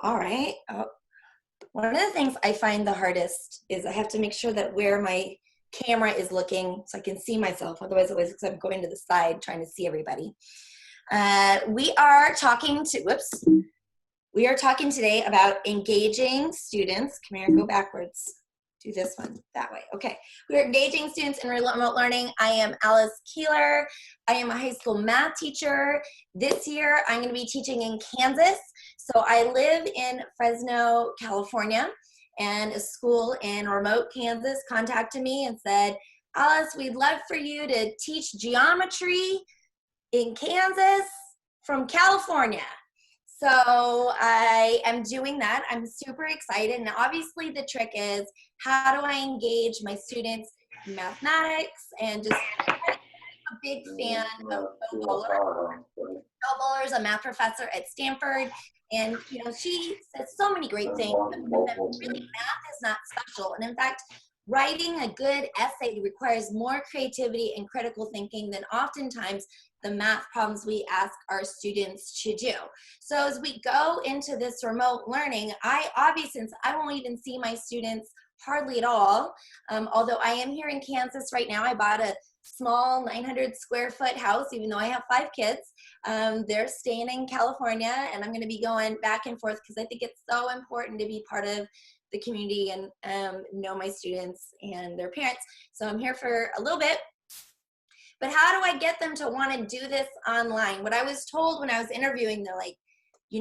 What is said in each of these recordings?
All right. One of the things I find the hardest is I have to make sure that where my camera is looking so I can see myself. Otherwise, it always looks like I'm going to the side trying to see everybody. We are talking to, whoops, we are talking today about engaging students. Come here, go backwards. Do this one that way. Okay. We are engaging students in remote learning. I am Alice Keeler. I am a high school math teacher. This year, I'm going to be teaching in Kansas. So I live in Fresno, California, and a school in remote Kansas contacted me and said, Alice, we'd love for you to teach geometry in Kansas from California. So I am doing that. I'm super excited. And obviously the trick is, how do I engage my students in mathematics? And just a big fan of Bo Bowler. Bo Bowler is a math professor at Stanford. And she says so many great things, but really math is not special. And in fact, writing a good essay requires more creativity and critical thinking than oftentimes the math problems we ask our students to do. So as we go into this remote learning, since I won't even see my students hardly at all, although I am here in Kansas right now. I bought a small 900 square foot house, even though I have 5 kids. They're staying in California, and I'm going to be going back and forth because I think it's so important to be part of the community and know my students and their parents. So I'm here for a little bit. But how do I get them to want to do this online? What I was told when I was interviewing, they're like,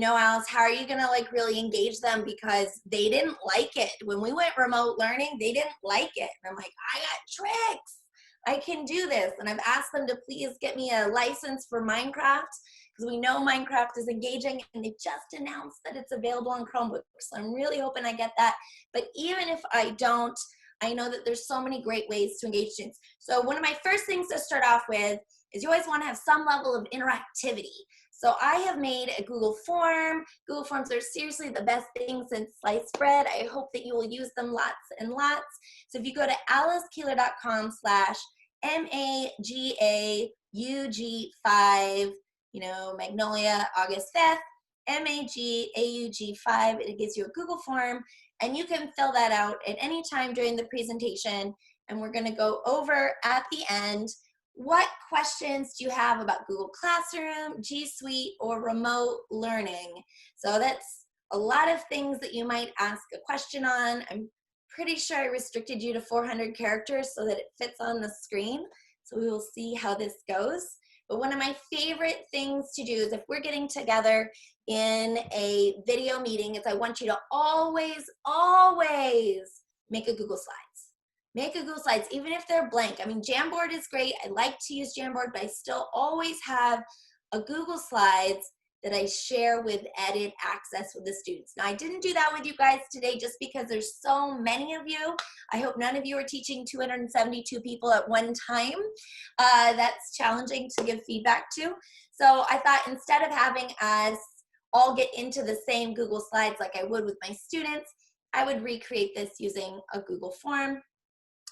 Alice, how are you going to really engage them? Because they didn't like it. When we went remote learning, they didn't like it. And I'm like, I got tricks. I can do this. And I've asked them to please get me a license for Minecraft because we know Minecraft is engaging, and they just announced that it's available on Chromebooks. So I'm really hoping I get that. But even if I don't, I know that there's so many great ways to engage students. So one of my first things to start off with is you always want to have some level of interactivity. So I have made a Google form. Google Forms are seriously the best thing since sliced bread. I hope that you will use them lots and lots. So if you go to alicekeeler.com/MAGAUG5, Magnolia, August 5th, MAGAUG5, it gives you a Google form, and you can fill that out at any time during the presentation. And we're going to go over at the end, what questions do you have about Google Classroom, G Suite, or remote learning? So that's a lot of things that you might ask a question on. I'm pretty sure I restricted you to 400 characters so that it fits on the screen. So we will see how this goes. But one of my favorite things to do is, if we're getting together in a video meeting, is I want you to always, always make a Google Slides. Make a Google Slides, even if they're blank. I mean, Jamboard is great. I like to use Jamboard, but I still always have a Google Slides that I share with edit access with the students. Now, I didn't do that with you guys today just because there's so many of you. I hope none of you are teaching 272 people at one time. That's challenging to give feedback to. So I thought, instead of having us all get into the same Google Slides like I would with my students, I would recreate this using a Google form.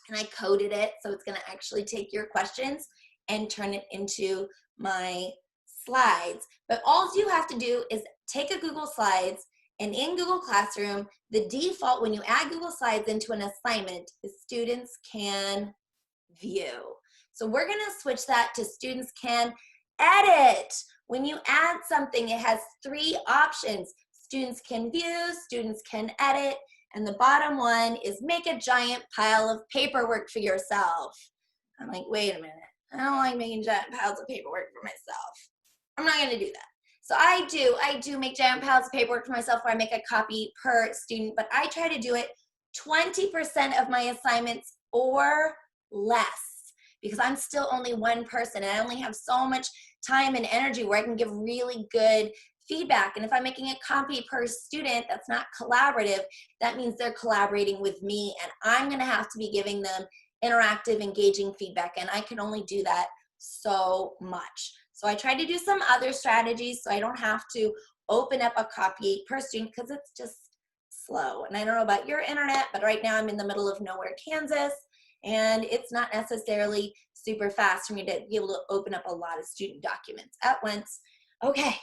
And I coded it, so it's going to actually take your questions and turn it into my slides. But all you have to do is take a Google Slides, and in Google Classroom, the default when you add Google Slides into an assignment is students can view. So we're going to switch that to students can edit. When you add something, it has 3 options. Students can view, students can edit, and the bottom one is make a giant pile of paperwork for yourself. I'm like, wait a minute. I don't like making giant piles of paperwork for myself. I'm not going to do that. So I do make giant piles of paperwork for myself where I make a copy per student, but I try to do it 20% of my assignments or less, because I'm still only one person and I only have so much time and energy where I can give really good feedback. And if I'm making a copy per student that's not collaborative, that means they're collaborating with me, and I'm going to have to be giving them interactive, engaging feedback, and I can only do that so much. So I try to do some other strategies so I don't have to open up a copy per student, because it's just slow. And I don't know about your internet, but right now I'm in the middle of nowhere, Kansas, and it's not necessarily super fast for me to be able to open up a lot of student documents at once. Okay,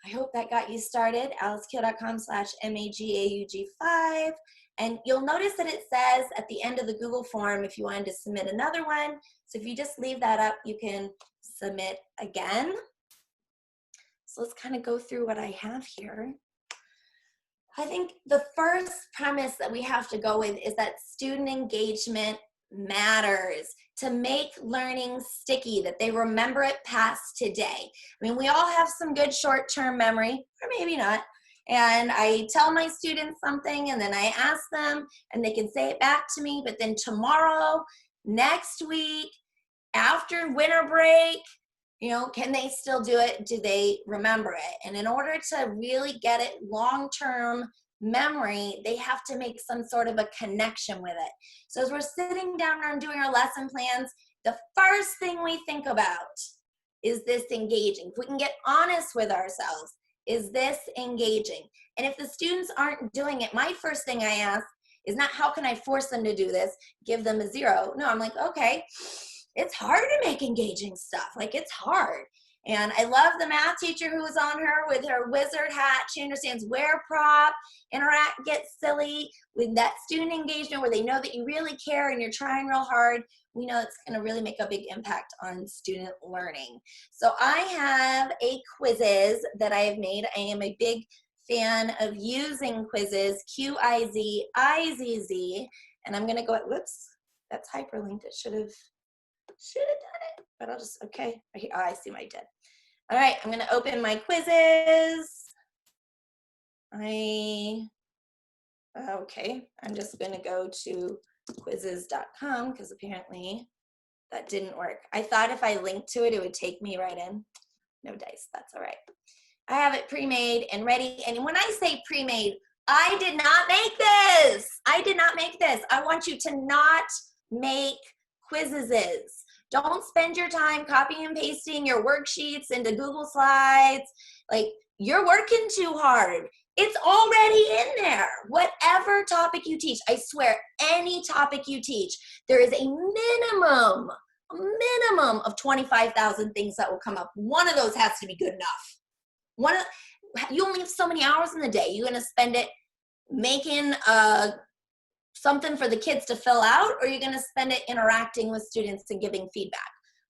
I hope that got you started. alicekeeler.com/MAGAUG5. And you'll notice that it says at the end of the Google form if you wanted to submit another one. So if you just leave that up, you can submit again. So let's kind of go through what I have here. I think the first premise that we have to go with is that student engagement matters to make learning sticky, that they remember it past today. I mean, we all have some good short-term memory, or maybe not. And I tell my students something and then I ask them and they can say it back to me, but then tomorrow, next week, after winter break, you know, can they still do it? Do they remember it? And in order to really get it long-term memory, they have to make some sort of a connection with it. So as we're sitting down and doing our lesson plans, the first thing we think about is this engaging. If we can get honest with ourselves, is this engaging? And if the students aren't doing it, my first thing I ask is not how can I force them to do this, give them a 0. No, I'm like, okay, it's hard to make engaging stuff. Like, it's hard. And I love the math teacher who was on her with her wizard hat. She understands where prop, interact, get silly. With that student engagement where they know that you really care and you're trying real hard, we know it's going to really make a big impact on student learning. So I have a quizzes that I have made. I am a big fan of using quizzes, Q-I-Z-I-Z-Z. And I'm going to go at, whoops, that's hyperlinked. It should have done it, but I'll just, okay. Oh, I see what I did. All right, I'm gonna open my quizzes. Okay, I'm just gonna go to quizzes.com because apparently that didn't work. I thought if I linked to it, it would take me right in. No dice, that's all right. I have it pre-made and ready. And when I say pre-made, I did not make this. I did not make this. I want you to not make quizzes. Don't spend your time copying and pasting your worksheets into Google Slides. Like, you're working too hard. It's already in there. Whatever topic you teach, I swear, any topic you teach, there is a minimum of 25,000 things that will come up. One of those has to be good enough. You only have so many hours in the day. You're going to spend it making something for the kids to fill out, or you're going to spend it interacting with students and giving feedback.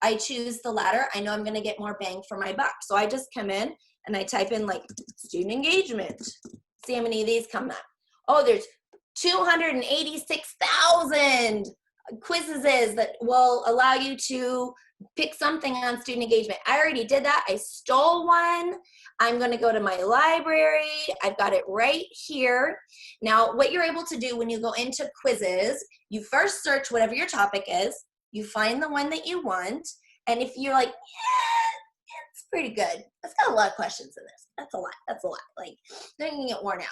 I choose the latter. I know I'm going to get more bang for my buck. So I just come in and I type in like student engagement. See how many of these come up. Oh, there's 286,000 quizzes that will allow you to pick something on student engagement. I already did that. I stole one. I'm going to go to my library. I've got it right here. Now, what you're able to do when you go into quizzes, you first search whatever your topic is. You find the one that you want. And if you're like, yeah, it's pretty good. It's got a lot of questions in this. That's a lot. That's a lot. Like, then you can get worn out.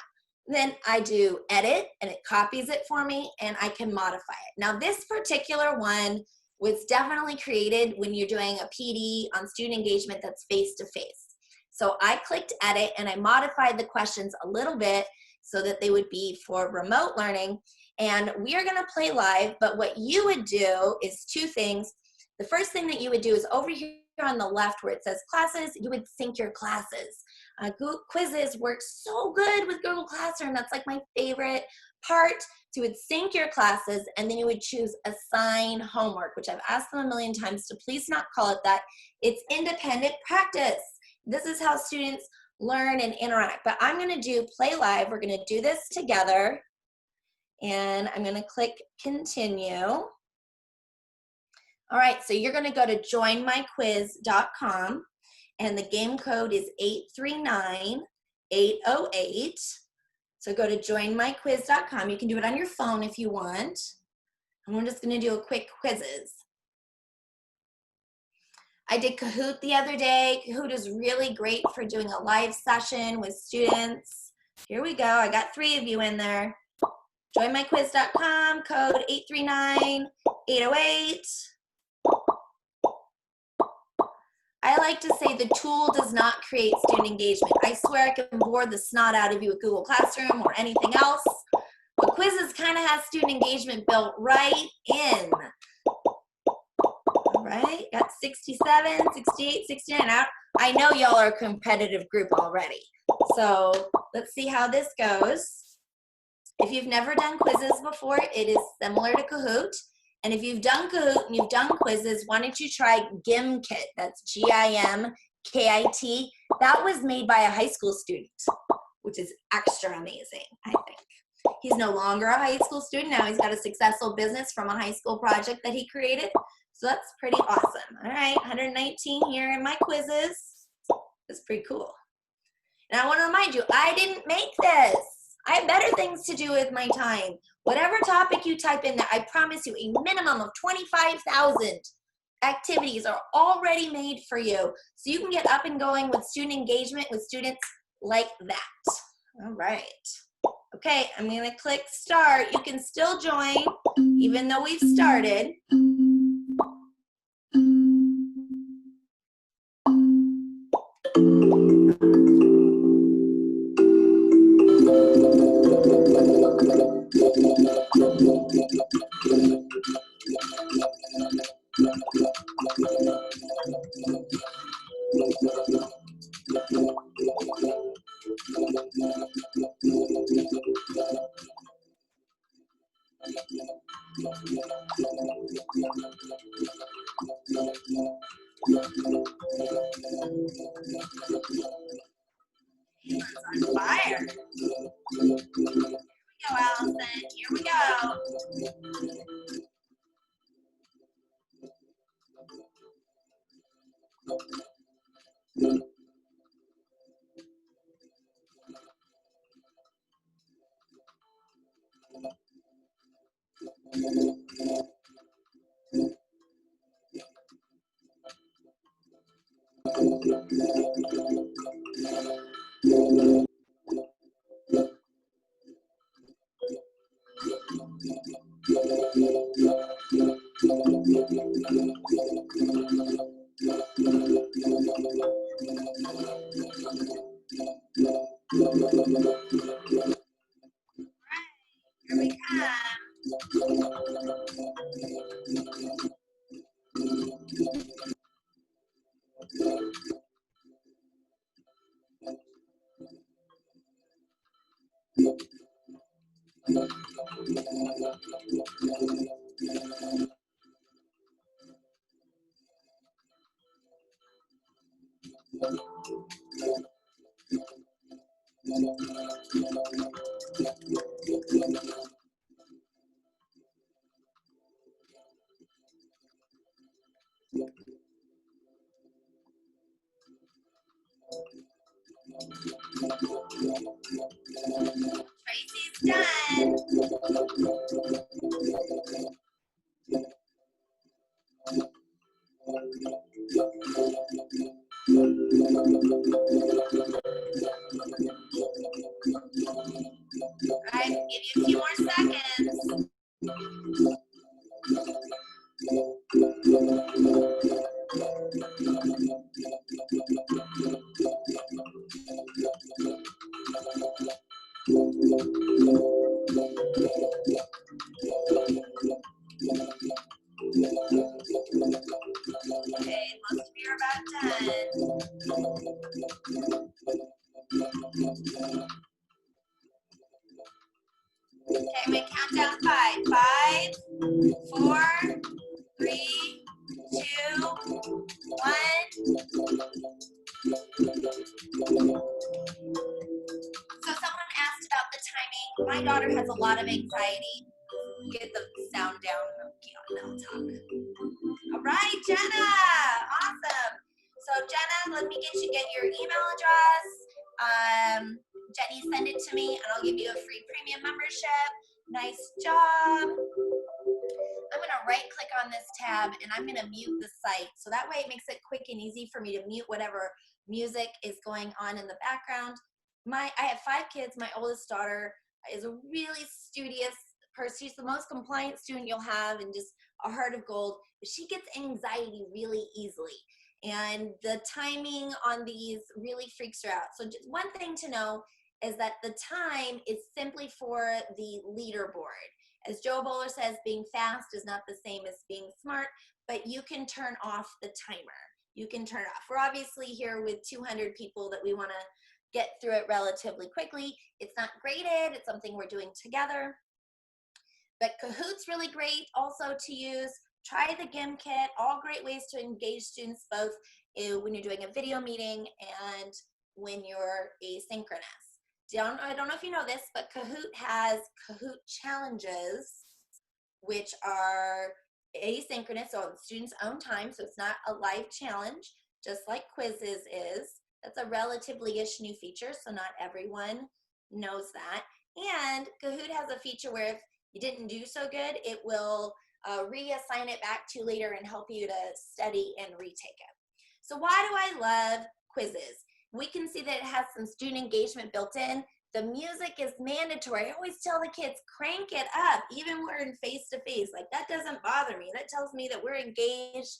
Then I do edit and it copies it for me and I can modify it. Now, this particular one was definitely created when you're doing a PD on student engagement that's face-to-face. So I clicked edit and I modified the questions a little bit so that they would be for remote learning. And we are gonna play live, but what you would do is 2 things. The first thing that you would do is over here on the left where it says classes, you would sync your classes. Google Quizzes works so good with Google Classroom. That's like my favorite part. So you would sync your classes and then you would choose assign homework, which I've asked them a million times to please not call it that. It's independent practice. This is how students learn and interact. But I'm going to do play live. We're going to do this together. And I'm going to click continue. All right, so you're going to go to joinmyquiz.com. And the game code is 839808. So go to joinmyquiz.com. You can do it on your phone if you want. And we're just going to do a quick quizzes. I did Kahoot the other day. Kahoot is really great for doing a live session with students. Here we go. I got 3 of you in there. Joinmyquiz.com, code 839808. I like to say the tool does not create student engagement. I swear I can bore the snot out of you with Google Classroom or anything else, but Quizzes kind of has student engagement built right in. All right, got 67, 68, 69. I know y'all are a competitive group already. So let's see how this goes. If you've never done quizzes before, it is similar to Kahoot. And if you've done Kahoot and you've done quizzes, why don't you try GimKit? That's GIMKIT. That was made by a high school student, which is extra amazing, I think. He's no longer a high school student. Now he's got a successful business from a high school project that he created. So that's pretty awesome. All right, 119 here in my quizzes. That's pretty cool. And I want to remind you, I didn't make this. I have better things to do with my time. Whatever topic you type in there, I promise you a minimum of 25,000 activities are already made for you. So you can get up and going with student engagement with students like that. All right. Okay, I'm going to click start. You can still join even though we've started. On fire. Here we go, Allison. Here we go. Here we come. Tracy's done. All right, give you a few more seconds. Okay, most of you are about done. Okay, I'm gonna count down 5. 5, 4, 3, 2, 1. So someone asked about the timing. My daughter has a lot of anxiety. Get the sound down. Okay, I'll talk. All right, Jenna. Awesome. So Jenna, let me get your email address. Jenny, send it to me and I'll give you a free premium membership. Nice job. I'm gonna right click on this tab and I'm gonna mute the site. So that way it makes it quick and easy for me to mute whatever music is going on in the background. I have 5 kids. My oldest daughter is a really studious person. She's the most compliant student you'll have and just a heart of gold. But she gets anxiety really easily. And the timing on these really freaks her out. So just one thing to know is that the time is simply for the leaderboard. As Joe Bowler says, being fast is not the same as being smart, but you can turn off the timer. you can turn it off. We're obviously here with 200 people that we want to get through it relatively quickly. It's not graded, it's something we're doing together. But Kahoot's really great also to use. Try the GIM kit, all great ways to engage students both when you're doing a video meeting and when you're asynchronous. I don't know if you know this, but Kahoot has Kahoot challenges, which are asynchronous, so on the student's own time, so it's not a live challenge, just like quizzes is. That's a relatively-ish new feature, so not everyone knows that. And Kahoot has a feature where if you didn't do so good, it will reassign it back to you later and help you to study and retake it. So why do I love quizzes? We can see that it has some student engagement built in. The music is mandatory. I always tell the kids, crank it up, even when we're in face-to-face. Like, that doesn't bother me. That tells me that we're engaged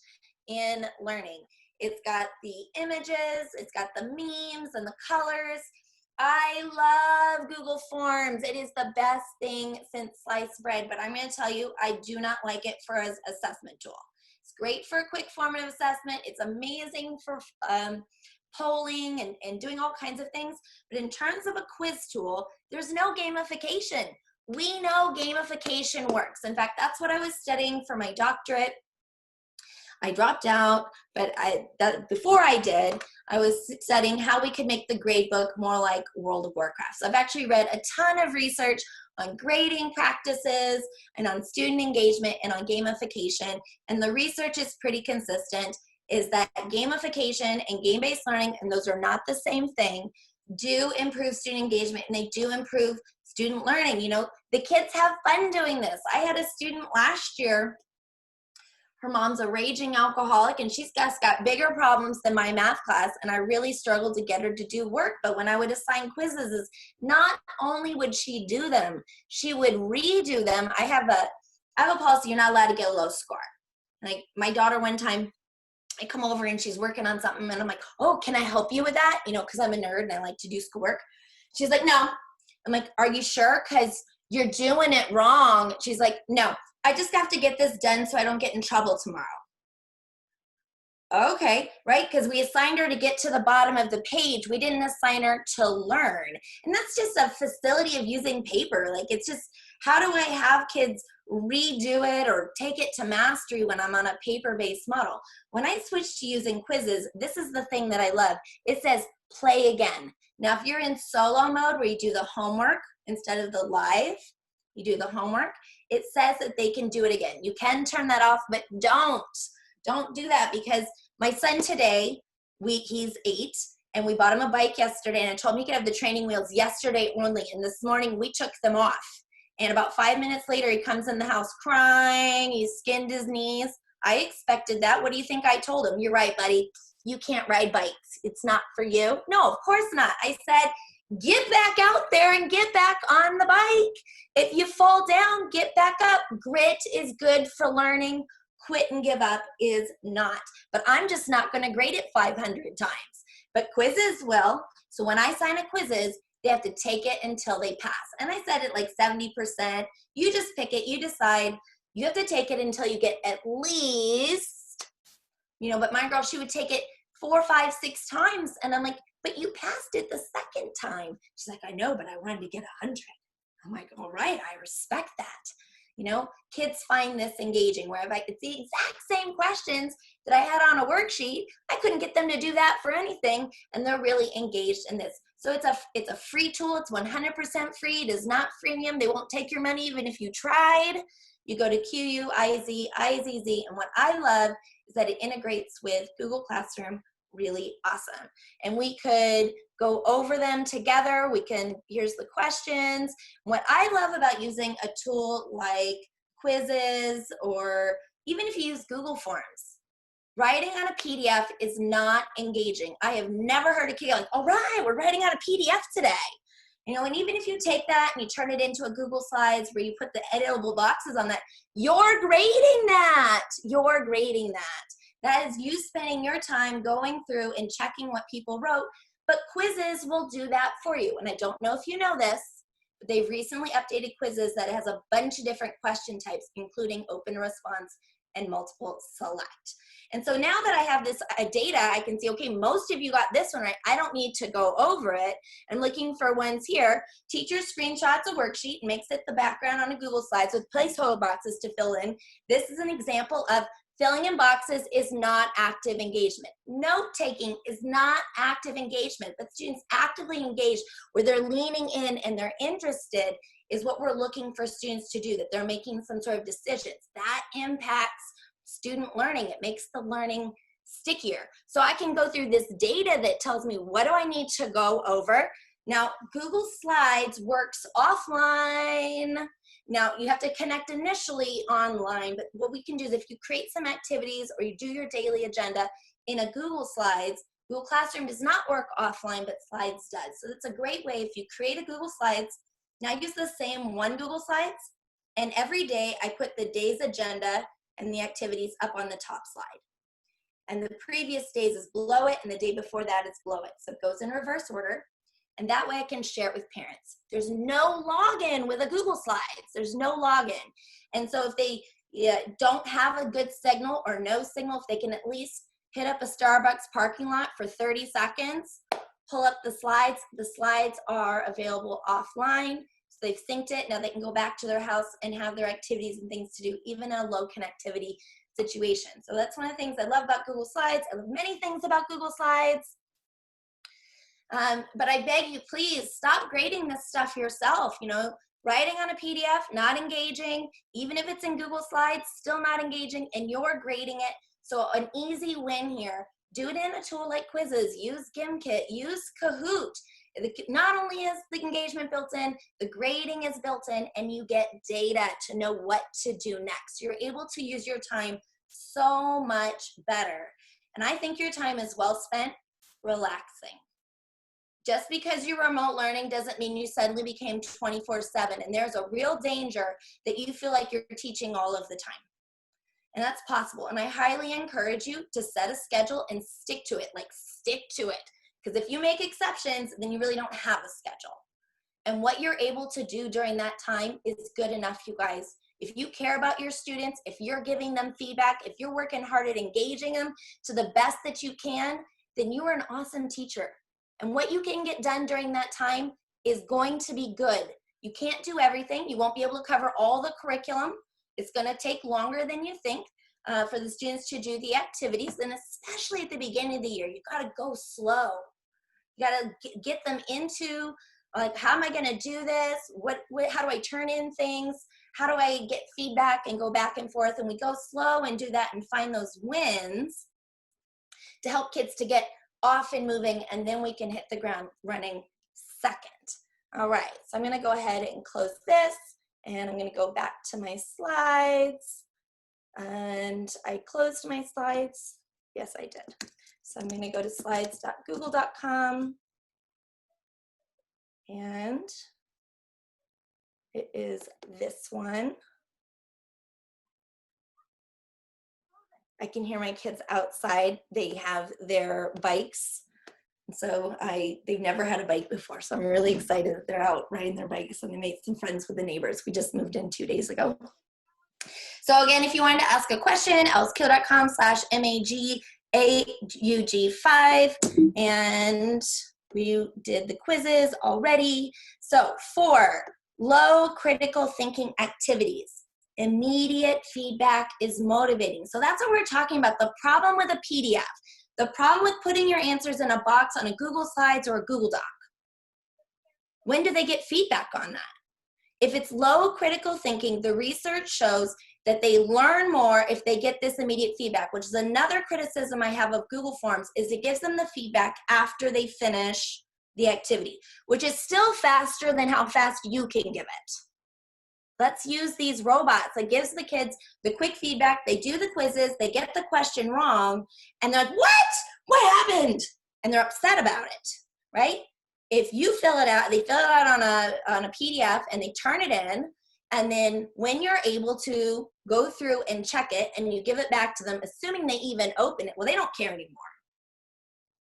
in learning. It's got the images, it's got the memes and the colors. I love Google Forms. It is the best thing since sliced bread, but I'm going to tell you, I do not like it for an assessment tool. It's great for a quick formative assessment. It's amazing for polling and doing all kinds of things, but in terms of a quiz tool, there's no gamification. We know gamification works. In fact, that's what I was studying for my doctorate. I dropped out, but before I did, I was studying how we could make the grade book more like World of Warcraft. So I've actually read a ton of research on grading practices and on student engagement and on gamification, and the research is pretty consistent, is that gamification and game-based learning, and those are not the same thing, do improve student engagement and they do improve student learning. You know, the kids have fun doing this. I had a student last year. Her mom's a raging alcoholic and she's got bigger problems than my math class, and I really struggled to get her to do work. But when I would assign quizzes, not only would she do them, she would redo them. I have a policy, you're not allowed to get a low score. Like my daughter, one time I come over and she's working on something and I'm like, oh, can I help you with that? You know, because I'm a nerd and I like to do schoolwork. She's like, no. I'm like, are you sure? Because you're doing it wrong. She's like, no. I just have to get this done so I don't get in trouble tomorrow. Okay, right? Because we assigned her to get to the bottom of the page. We didn't assign her to learn. And that's just a facility of using paper. Like, it's just, how do I have kids redo it or take it to mastery when I'm on a paper-based model? When I switched to using quizzes, this is the thing that I love. It says play again. Now, if you're in solo mode where you do the homework instead of the live, you do the homework, it says that they can do it again. You can turn that off, but don't do that, because my son today, he's 8, and we bought him a bike yesterday, and I told him he could have the training wheels yesterday only, and this morning we took them off. And about 5 minutes later, he comes in the house crying, he skinned his knees. I expected that. What do you think I told him? You're right, buddy. You can't ride bikes. It's not for you. No, of course not. I said, get back out there and get back on the bike. If you fall down, get back up. Grit is good for learning. Quit and give up is not. But I'm just not going to grade it 500 times. But quizzes will. So when I sign a quizzes, they have to take it until they pass. And I said it like 70%. You just pick it. You decide. You have to take it until you get at least, but my girl, she would take it 4, 5, 6 times. And I'm like, but you passed it the second time. She's like, I know, but I wanted to get 100. I'm like, all right, I respect that. Kids find this engaging, where if it's the exact same questions that I had on a worksheet, I couldn't get them to do that for anything, and they're really engaged in this. So it's a free tool. It's 100% free. It is not freemium. They won't take your money even if you tried. You go to QUIZZ, and what I love is that it integrates with Google Classroom really awesome. And we could go over them together. Here's the questions. What I love about using a tool like quizzes, or even if you use Google Forms, writing on a PDF is not engaging. I have never heard a kid like, all right, we're writing on a PDF today. And even if you take that and you turn it into a Google Slides where you put the editable boxes on that, you're grading that. You're grading that. That is you spending your time going through and checking what people wrote, but quizzes will do that for you. And I don't know if you know this, but they've recently updated quizzes that has a bunch of different question types, including open response and multiple select. And so now that I have this data, I can see, okay, most of you got this one right. I don't need to go over it. I'm looking for ones here. Teacher screenshots a worksheet and makes it the background on a Google Slides with placeholder boxes to fill in. This is an example of filling in boxes is not active engagement. Note-taking is not active engagement, but students actively engaged where they're leaning in and they're interested is what we're looking for students to do, that they're making some sort of decisions. That impacts student learning. It makes the learning stickier. So I can go through this data that tells me what do I need to go over. Now, Google Slides works offline. Now, you have to connect initially online, but what we can do is if you create some activities or you do your daily agenda in a Google Slides, Google Classroom does not work offline, but Slides does. So it's a great way if you create a Google Slides. Now, I use the same one Google Slides, and every day I put the day's agenda and the activities up on the top slide. And the previous days is below it, and the day before that is below it. So it goes in reverse order. And that way I can share it with parents. There's no login with a Google Slides. There's no login. And so if they don't have a good signal or no signal, if they can at least hit up a Starbucks parking lot for 30 seconds, pull up the slides are available offline. So they've synced it. Now they can go back to their house and have their activities and things to do, even in a low connectivity situation. So that's one of the things I love about Google Slides. I love many things about Google Slides. But I beg you, please stop grading this stuff yourself. You know, writing on a PDF, not engaging, even if it's in Google Slides, still not engaging, and you're grading it. So an easy win here, do it in a tool like Quizzes, use Gimkit, use Kahoot. Not only is the engagement built in, the grading is built in, and you get data to know what to do next. You're able to use your time so much better. And I think your time is well spent relaxing. Just because you're remote learning doesn't mean you suddenly became 24/7. And there's a real danger that you feel like you're teaching all of the time. And that's possible. And I highly encourage you to set a schedule and stick to it, like stick to it. Because if you make exceptions, then you really don't have a schedule. And what you're able to do during that time is good enough, you guys. If you care about your students, if you're giving them feedback, if you're working hard at engaging them to the best that you can, then you are an awesome teacher. And what you can get done during that time is going to be good. You can't do everything. You won't be able to cover all the curriculum. It's going to take longer than you think for the students to do the activities. And especially at the beginning of the year, you got to go slow. You got to get them into, like, how am I going to do this? How do I turn in things? How do I get feedback and go back and forth? And we go slow and do that and find those wins to help kids to get off and moving, and then we can hit the ground running second. All right, so I'm going to go ahead and close this, and I'm going to go back to my slides. And I closed my slides. Yes, I did. So I'm going to go to slides.google.com, and it is this one. I can hear my kids outside. They have their bikes. So they've never had a bike before. So I'm really excited that they're out riding their bikes, and they made some friends with the neighbors. We just moved in 2 days ago. So again, if you wanted to ask a question, elskeeler.com/MAGAUG5, and we did the quizzes already. So for low critical thinking activities, immediate feedback is motivating. So that's what we're talking about. The problem with a PDF, the problem with putting your answers in a box on a Google Slides or a Google Doc. When do they get feedback on that? If it's low critical thinking, the research shows that they learn more if they get this immediate feedback, which is another criticism I have of Google Forms, is it gives them the feedback after they finish the activity, which is still faster than how fast you can give it. Let's use these robots. It gives the kids the quick feedback. They do the quizzes. They get the question wrong. And they're like, what? What happened? And they're upset about it, right? If you fill it out, they fill it out on a PDF and they turn it in. And then when you're able to go through and check it and you give it back to them, assuming they even open it, well, they don't care anymore.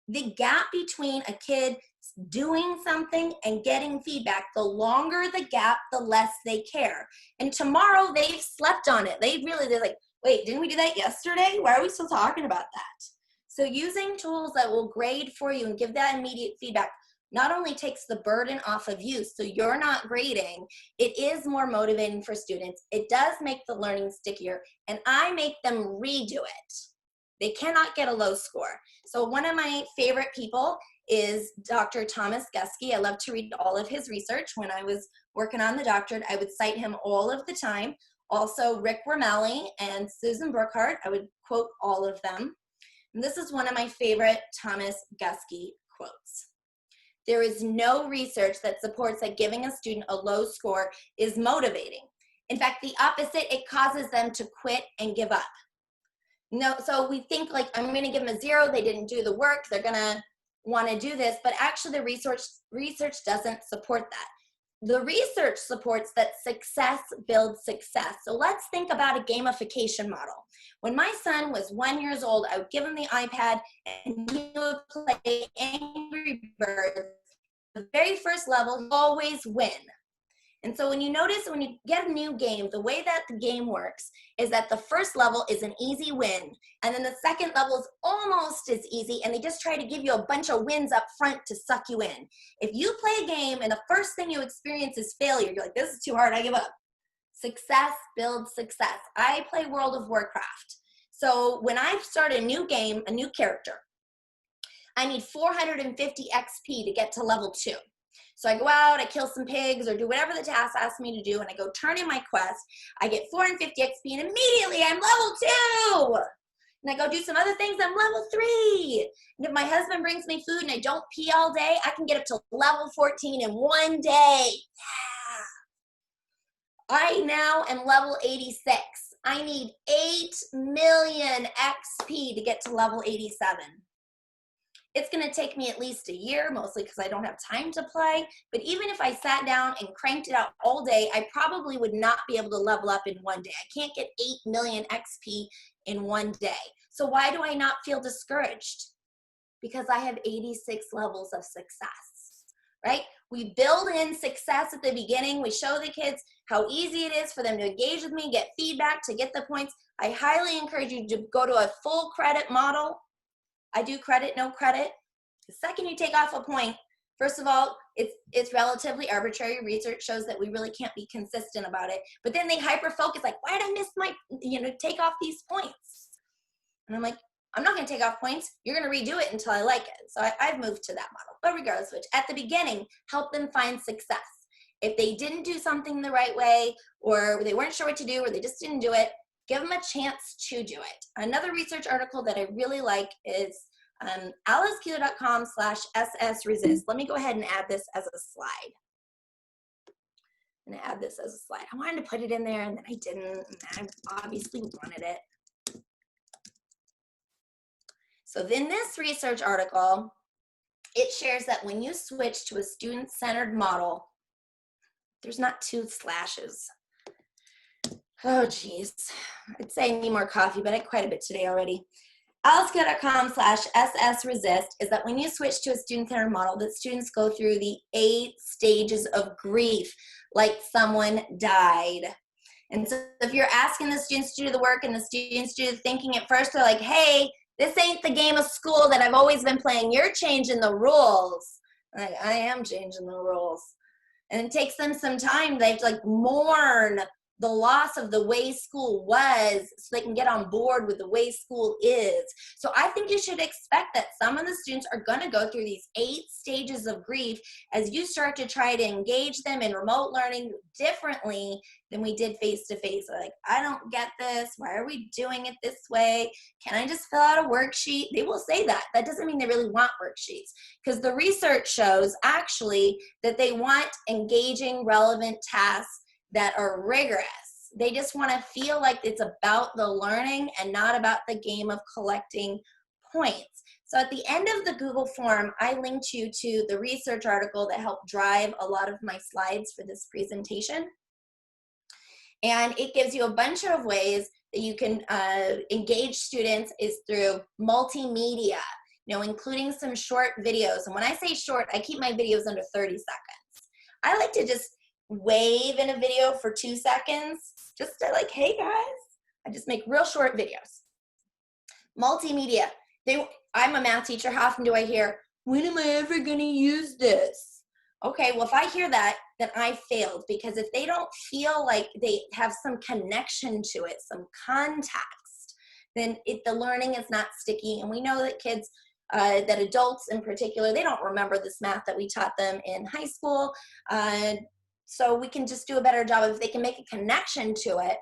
The gap between a kid doing something and getting feedback, the longer the gap, the less they care. And tomorrow they've slept on it. They're like, wait, didn't we do that yesterday? Why are we still talking about that? So using tools that will grade for you and give that immediate feedback not only takes the burden off of you, so you're not grading, it is more motivating for students. It does make the learning stickier, and I make them redo it. They cannot get a low score. So one of my favorite people is Dr. Thomas Guskey. I love to read all of his research. When I was working on the doctorate, I would cite him all of the time. Also, Rick Romelli and Susan Burkhardt, I would quote all of them. And this is one of my favorite Thomas Guskey quotes. There is no research that supports that giving a student a low score is motivating. In fact, the opposite, it causes them to quit and give up. No, so we think like, I'm gonna give them a 0, they didn't do the work, they're gonna wanna do this, but actually the research doesn't support that. The research supports that success builds success. So let's think about a gamification model. When my son was 1 year old, I would give him the iPad and he would play Angry Birds. The very first level, he always win. And so when you notice, when you get a new game, the way that the game works is that the first level is an easy win. And then the second level is almost as easy, and they just try to give you a bunch of wins up front to suck you in. If you play a game and the first thing you experience is failure, you're like, this is too hard, I give up. Success builds success. I play World of Warcraft. So when I start a new game, a new character, I need 450 XP to get to level 2. So I go out, I kill some pigs or do whatever the task asks me to do, and I go turn in my quest. I get 450 XP, and immediately I'm level 2. And I go do some other things, I'm level 3. And if my husband brings me food and I don't pee all day, I can get up to level 14 in one day. Yeah. I now am level 86. I need 8 million XP to get to level 87. It's gonna take me at least a year, mostly because I don't have time to play. But even if I sat down and cranked it out all day, I probably would not be able to level up in one day. I can't get 8 million XP in one day. So why do I not feel discouraged? Because I have 86 levels of success, right? We build in success at the beginning. We show the kids how easy it is for them to engage with me, get feedback, to get the points. I highly encourage you to go to a full credit model. I do credit, no credit. The second you take off a point, first of all, it's relatively arbitrary. Research shows that we really can't be consistent about it. But then they hyper-focus, like, why did I miss my, take off these points? And I'm like, I'm not gonna take off points. You're gonna redo it until I like it. So I've moved to that model. But regardless of which, at the beginning, help them find success. If they didn't do something the right way, or they weren't sure what to do, or they just didn't do it, give them a chance to do it. Another research article that I really like is alicekeeler.com/ssresist. Let me go ahead and add this as a slide. I'm gonna add this as a slide. I wanted to put it in there and then I didn't, and I obviously wanted it. So in this research article, it shares that when you switch to a student-centered model, there's not 2 slashes. Oh, geez. I'd say I need more coffee, but I had quite a bit today already. alicekeeler.com/ssresist is that when you switch to a student-centered model, that students go through the 8 stages of grief, like someone died. And so if you're asking the students to do the work and the students do the thinking at first, they're like, hey, this ain't the game of school that I've always been playing. You're changing the rules. Like, I am changing the rules. And it takes them some time. They have to mourn the loss of the way school was so they can get on board with the way school is. So I think you should expect that some of the students are going to go through these 8 stages of grief as you start to try to engage them in remote learning differently than we did face-to-face. Like, I don't get this. Why are we doing it this way? Can I just fill out a worksheet? They will say that. That doesn't mean they really want worksheets, because the research shows actually that they want engaging, relevant tasks that are rigorous. They just want to feel like it's about the learning and not about the game of collecting points. So at the end of the Google form, I linked you to the research article that helped drive a lot of my slides for this presentation. And it gives you a bunch of ways that you can engage students is through multimedia, including some short videos. And when I say short, I keep my videos under 30 seconds. I like to just wave in a video for 2 seconds, just to hey guys, I just make real short videos. Multimedia. I'm a math teacher. How often do I hear, when am I ever going to use this? Okay, well, if I hear that, then I failed, because if they don't feel like they have some connection to it, some context, then the learning is not sticky. And we know that kids, that adults in particular, they don't remember this math that we taught them in high school. So we can just do a better job. If they can make a connection to it,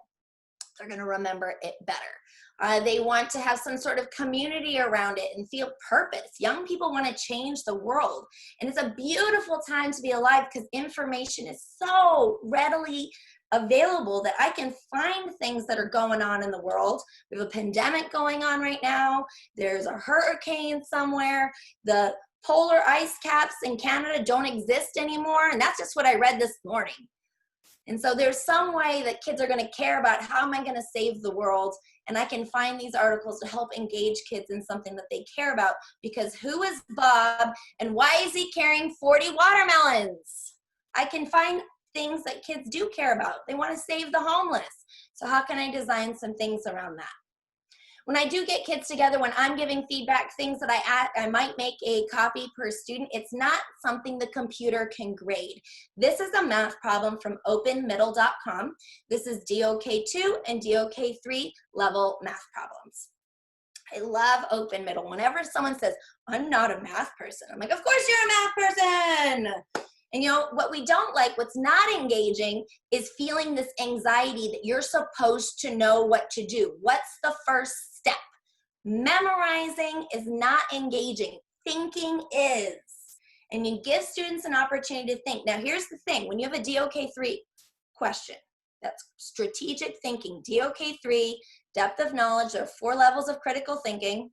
they're going to remember it better. They want to have some sort of community around it and feel purpose. Young people want to change the world. And it's a beautiful time to be alive, because information is so readily available that I can find things that are going on in the world. We have a pandemic going on right now. There's a hurricane somewhere. The polar ice caps in Canada don't exist anymore. And that's just what I read this morning. And so there's some way that kids are going to care about, how am I going to save the world? And I can find these articles to help engage kids in something that they care about. Because who is Bob and why is he carrying 40 watermelons? I can find things that kids do care about. They want to save the homeless. So how can I design some things around that? When I do get kids together, when I'm giving feedback, things that I might make a copy per student, it's not something the computer can grade. This is a math problem from openmiddle.com. This is DOK2 and DOK3 level math problems. I love Open Middle. Whenever someone says, I'm not a math person, I'm like, of course you're a math person. And you know, what we don't like, what's not engaging, is feeling this anxiety that you're supposed to know what to do. What's the first step? Memorizing is not engaging. Thinking is. And you give students an opportunity to think. Now, here's the thing. When you have a DOK3 question, that's strategic thinking. DOK3, depth of knowledge. There are 4 levels of critical thinking.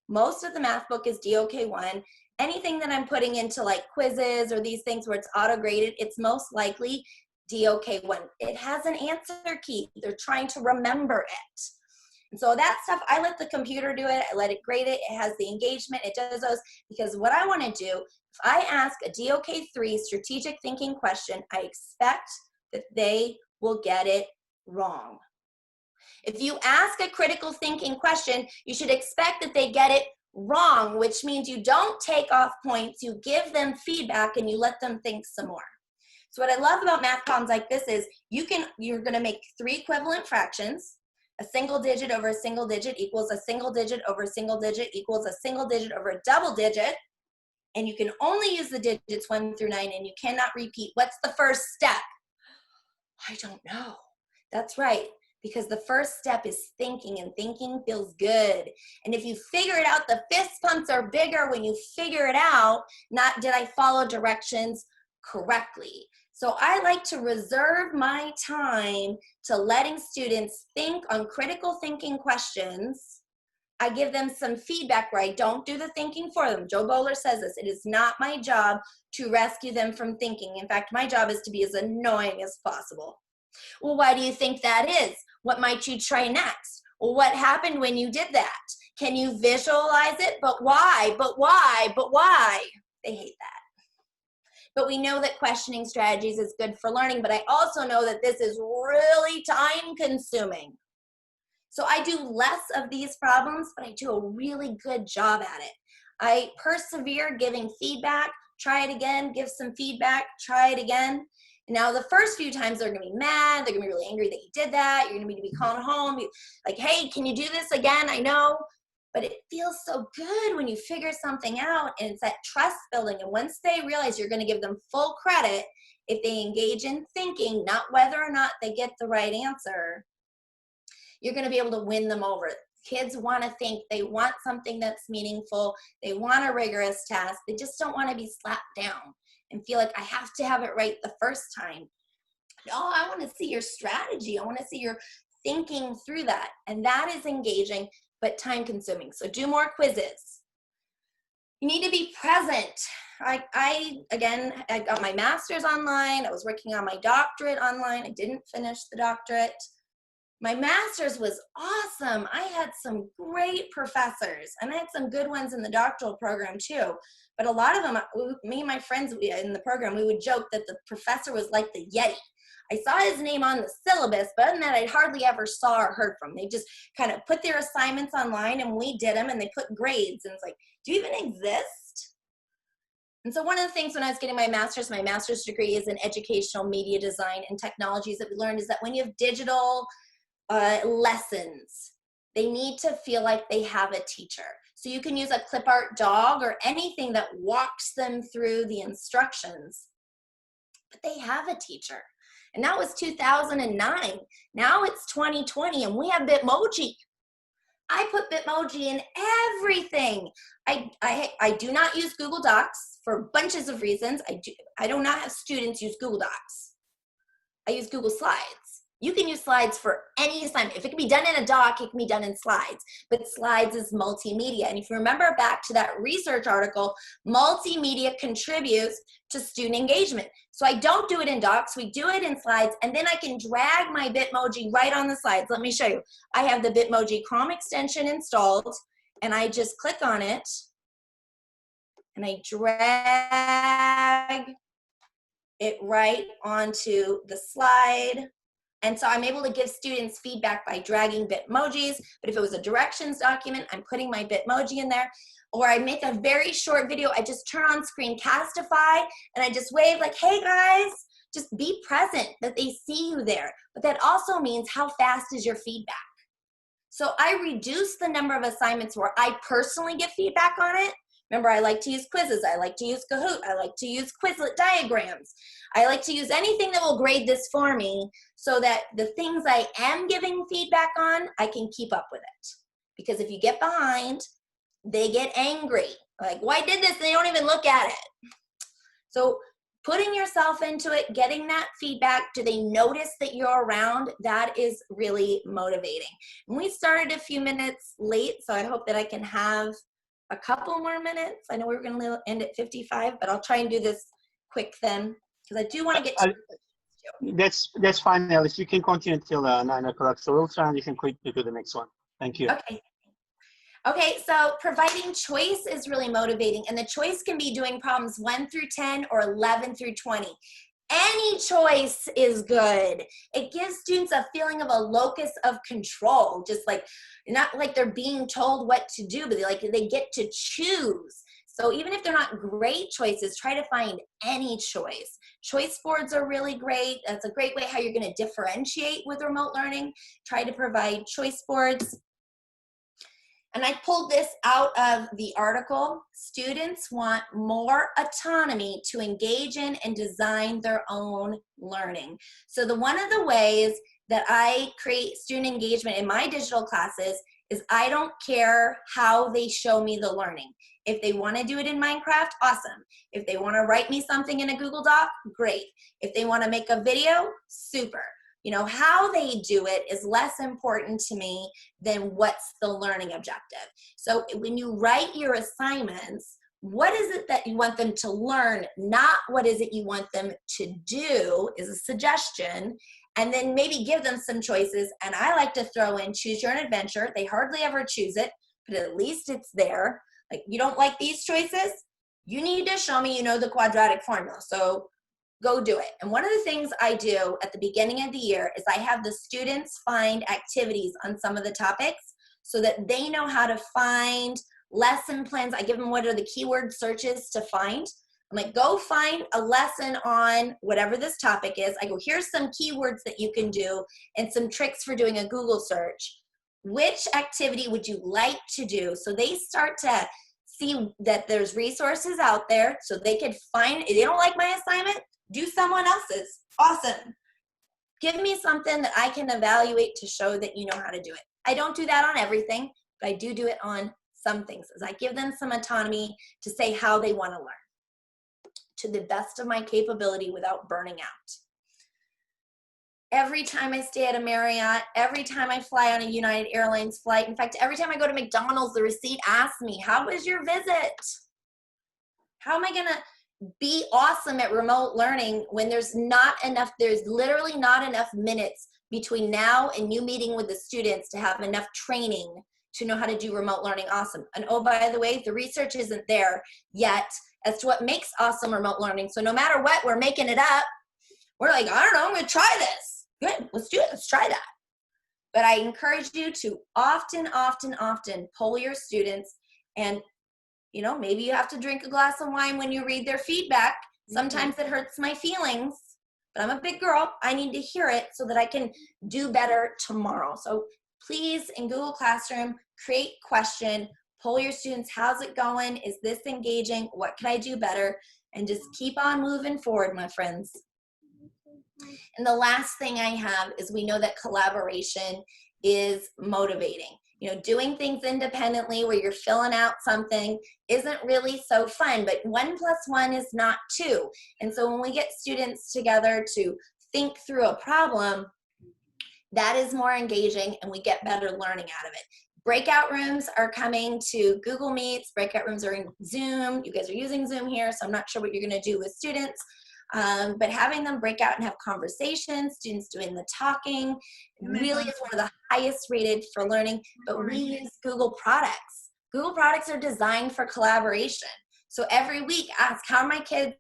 Most of the math book is DOK1. Anything that I'm putting into like quizzes or these things where it's auto-graded, it's most likely DOK1. It has an answer key. They're trying to remember it. And so that stuff, I let the computer do it. I let it grade it. It has the engagement. It does those, because what I want to do, if I ask a DOK3 strategic thinking question, I expect that they will get it wrong. If you ask a critical thinking question, you should expect that they get it wrong, which means you don't take off points, you give them feedback, and you let them think some more. So what I love about math problems like this is you're going to make 3 equivalent fractions. A single digit over a single digit equals a single digit over a single digit equals a single digit over a double digit. And you can only use the digits 1 through 9, and you cannot repeat. What's the first step? I don't know. That's right. Because the first step is thinking, and thinking feels good. And if you figure it out, the fist pumps are bigger when you figure it out, not did I follow directions correctly. So I like to reserve my time to letting students think on critical thinking questions. I give them some feedback where I don't do the thinking for them. Joe Bowler says this, it is not my job to rescue them from thinking. In fact, my job is to be as annoying as possible. Well, why do you think that is? What might you try next? Well, what happened when you did that? Can you visualize it? But why? But why? But why? They hate that. But we know that questioning strategies is good for learning, but I also know that this is really time consuming. So I do less of these problems, but I do a really good job at it. I persevere giving feedback, try it again, give some feedback, try it again. Now, the first few times they're going to be mad. They're going to be really angry that you did that. You're going to be calling home. Like, hey, can you do this again? I know. But it feels so good when you figure something out, and it's that trust building. And once they realize you're going to give them full credit if they engage in thinking, not whether or not they get the right answer, you're going to be able to win them over. Kids want to think. They want something that's meaningful. They want a rigorous task. They just don't want to be slapped down and feel like I have to have it right the first time. No, I want to see your strategy. I want to see your thinking through that. And that is engaging, but time consuming. So do more quizzes. You need to be present. I got my master's online. I was working on my doctorate online. I didn't finish the doctorate. My master's was awesome. I had some great professors, and I had some good ones in the doctoral program too. But a lot of them, me and my friends in the program, we would joke that the professor was like the Yeti. I saw his name on the syllabus, but other than that, I hardly ever saw or heard from him. They just kind of put their assignments online and we did them and they put grades. And it's like, do you even exist? And so one of the things when I was getting my master's degree is in educational media design and technologies that we learned is that when you have digital lessons, they need to feel like they have a teacher. So you can use a clip art dog or anything that walks them through the instructions, but they have a teacher. And that was 2009. Now it's 2020 and we have Bitmoji. I put Bitmoji in everything. I do not use Google Docs for bunches of reasons. I do not have students use Google Docs. I use Google Slides. You can use slides for any assignment. If it can be done in a doc, it can be done in slides. But slides is multimedia. And if you remember back to that research article, multimedia contributes to student engagement. So I don't do it in docs. We do it in slides. And then I can drag my Bitmoji right on the slides. Let me show you. I have the Bitmoji Chrome extension installed. And I just click on it. And I drag it right onto the slide. And so I'm able to give students feedback by dragging Bitmojis. But if it was a directions document, I'm putting my Bitmoji in there. Or I make a very short video. I just turn on Screencastify and I just wave like, hey guys, just be present, that they see you there. But that also means how fast is your feedback? So I reduce the number of assignments where I personally get feedback on it. Remember, I like to use quizzes. I like to use Kahoot. I like to use Quizlet diagrams. I like to use anything that will grade this for me so that the things I am giving feedback on, I can keep up with it. Because if you get behind, they get angry. Like, why did this? And they don't even look at it. So putting yourself into it, getting that feedback, do they notice that you're around? That is really motivating. And we started a few minutes late, so I hope that I can have a couple more minutes. I know we were going to end at 55, but I'll try and do this quick then, because I do want to get to That's fine, Alice. You can continue till 9 o'clock. So we'll transition quickly to the next one. Thank you. Okay. Okay, so providing choice is really motivating, and the choice can be doing problems 1 through 10 or 11 through 20. Any choice is good. It gives students a feeling of a locus of control, just like, not like they're being told what to do, but they get to choose. So even if they're not great choices, try to find any choice. Choice boards are really great. That's a great way how you're going to differentiate with remote learning. Try to provide choice boards. And I pulled this out of the article. Students want more autonomy to engage in and design their own learning. So one of the ways that I create student engagement in my digital classes is I don't care how they show me the learning. If they want to do it in Minecraft, awesome. If they want to write me something in a Google Doc, great. If they want to make a video, super. You know, how they do it is less important to me than what's the learning objective. So when you write your assignments, what is it that you want them to learn, not what is it you want them to do is a suggestion, and then maybe give them some choices. And I like to throw in choose your own adventure. They hardly ever choose it, but at least it's there. Like, you don't like these choices? You need to show me you know the quadratic formula. So go do it. And one of the things I do at the beginning of the year is I have the students find activities on some of the topics so that they know how to find lesson plans. I give them what are the keyword searches to find. I'm like, go find a lesson on whatever this topic is. I go, here's some keywords that you can do and some tricks for doing a Google search. Which activity would you like to do? So they start to see that there's resources out there so they could find, if they don't like my assignment, do someone else's. Awesome. Give me something that I can evaluate to show that you know how to do it. I don't do that on everything, but I do it on some things. As I give them some autonomy to say how they want to learn to the best of my capability without burning out. Every time I stay at a Marriott, every time I fly on a United Airlines flight, in fact, every time I go to McDonald's, the receipt asks me, how was your visit? How am I going to be awesome at remote learning when there's literally not enough minutes between now and you meeting with the students to have enough training to know how to do remote learning awesome. And oh, by the way, the research isn't there yet as to what makes awesome remote learning. So no matter what, we're making it up. we're like, I don't know, I'm going to try this. Good, let's do it. Let's try that. But I encourage you to often poll your students, and maybe you have to drink a glass of wine when you read their feedback. Sometimes it hurts my feelings, but I'm a big girl. I need to hear it so that I can do better tomorrow. So please, in Google Classroom, create question, poll your students. How's it going? Is this engaging? What can I do better? And just keep on moving forward, my friends. And the last thing I have is, we know that collaboration is motivating. Doing things independently where you're filling out something isn't really so fun, but 1 + 1 is not 2. And so when we get students together to think through a problem, that is more engaging and we get better learning out of it. Breakout rooms are coming to Google Meets. Breakout rooms are in Zoom. You guys are using Zoom here, so I'm not sure what you're going to do with students. But having them break out and have conversations, students doing the talking, really is one of the highest rated for learning. But we use Google products. Google products are designed for collaboration. So every week, ask, how are my kids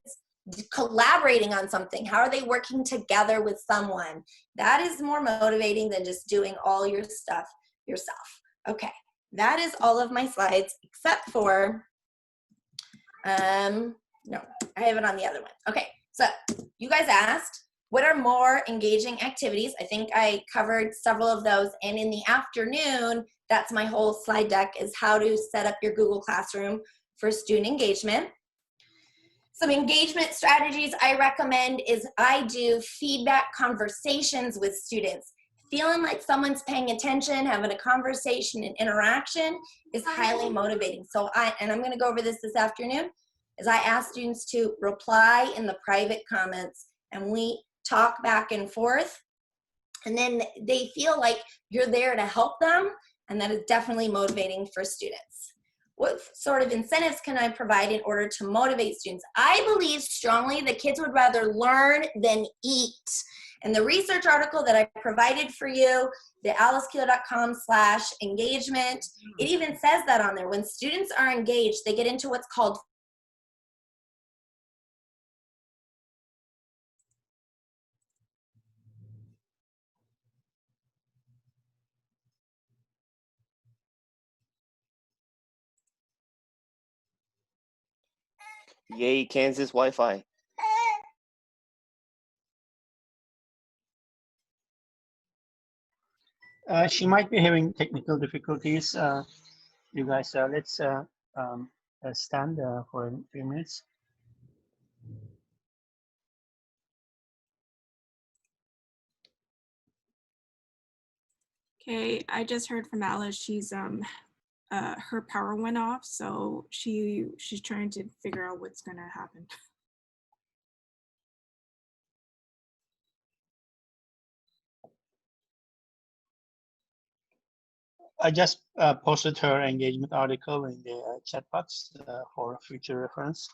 collaborating on something? How are they working together with someone? That is more motivating than just doing all your stuff yourself. Okay, that is all of my slides except for, no, I have it on the other one. Okay, so you guys asked, what are more engaging activities? I think I covered several of those, and in the afternoon, that's my whole slide deck, is how to set up your Google Classroom for student engagement. Some engagement strategies I recommend is I do feedback conversations with students. Feeling like someone's paying attention, having a conversation and interaction is highly motivating. So I'm going to go over this afternoon, is I ask students to reply in the private comments, and we talk back and forth, and then they feel like you're there to help them, and that is definitely motivating for students. What sort of incentives can I provide in order to motivate students? I believe strongly that kids would rather learn than eat. And the research article that I provided for you, the alicekeeler.com/engagement, it even says that on there. When students are engaged, they get into what's called Yay, Kansas Wi-Fi. She might be having technical difficulties. You guys, let's stand for a few minutes. Okay, I just heard from Alice. She's her power went off, so she's trying to figure out what's gonna happen. I just posted her engagement article in the chat box for future reference.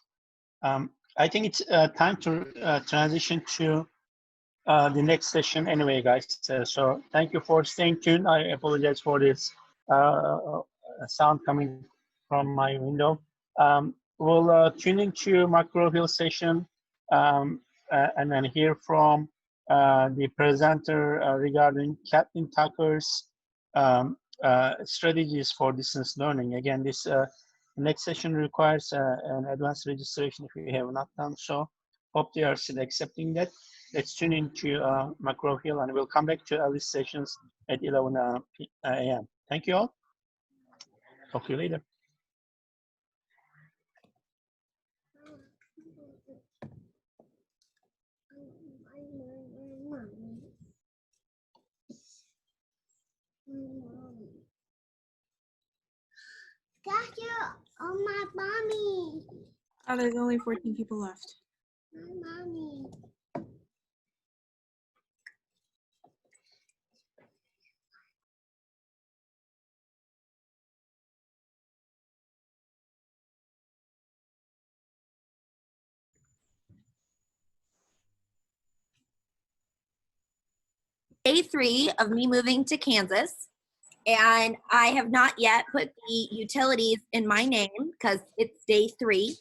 I think it's time to transition to the next session anyway, guys. So thank you for staying tuned. I apologize for this sound coming from my window. We'll tune into Macrohill session and then hear from the presenter regarding Kathleen Tucker's strategies for distance learning. Again, this next session requires an advanced registration if you have not done so. Hope they are still accepting that. Let's tune into Macrohill, and we'll come back to Alice sessions at 11 a.m. Thank you all. Talk to you later. Got you on my mommy. Oh, there's only 14 people left. My mommy. Day 3 of me moving to Kansas, and I have not yet put the utilities in my name because it's day 3.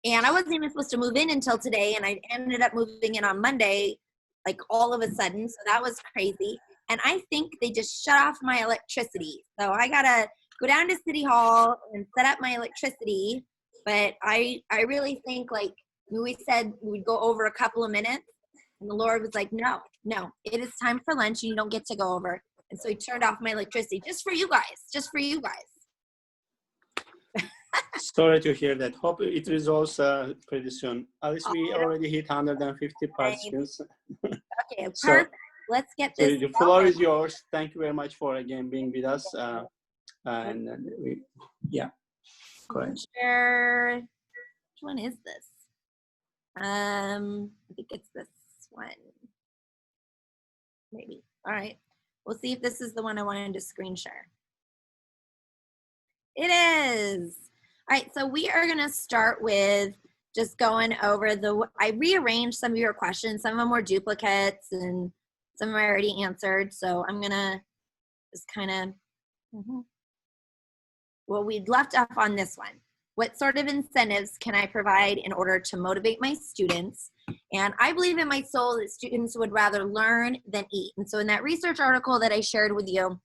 And I wasn't even supposed to move in until today, and I ended up moving in on Monday. like all of a sudden. So that was crazy. And I think they just shut off my electricity. So I gotta go down to City Hall and set up my electricity. But I really think, like we said, we'd go over a couple of minutes, and the Lord was like, no, it is time for lunch. You don't get to go over. And so he turned off my electricity just for you guys. Sorry to hear that. Hope it resolves pretty soon. At least we Oh, already hit 150 participants. Okay, So- perfect. Let's get So this. the floor going. is yours. Thank you very much for again being with us. And go ahead. Share. Which one is this? I think it's this one. Maybe. All right. We'll see if this is the one I wanted to screen share. It is. All right. So we are going to start with just going over I rearranged some of your questions. Some of them were duplicates and some of them I already answered. So I'm going to just kind of, well, we'd left off on this one. What sort of incentives can I provide in order to motivate my students? And I believe in my soul that students would rather learn than eat. And so in that research article that I shared with you,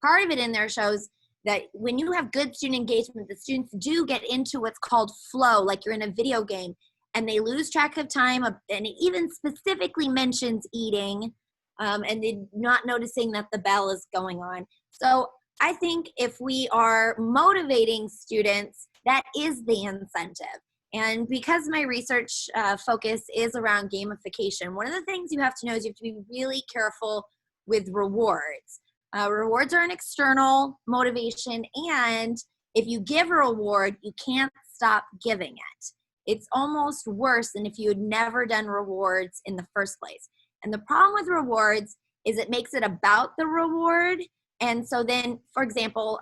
part of it in there shows that when you have good student engagement, the students do get into what's called flow, like you're in a video game, and they lose track of time. And it even specifically mentions eating, and they're not noticing that the bell is going on. So I think if we are motivating students, that is the incentive. And because my research focus is around gamification, one of the things you have to know is you have to be really careful with rewards. Rewards are an external motivation, and if you give a reward, you can't stop giving it. It's almost worse than if you had never done rewards in the first place. And the problem with rewards is it makes it about the reward. And so then, for example,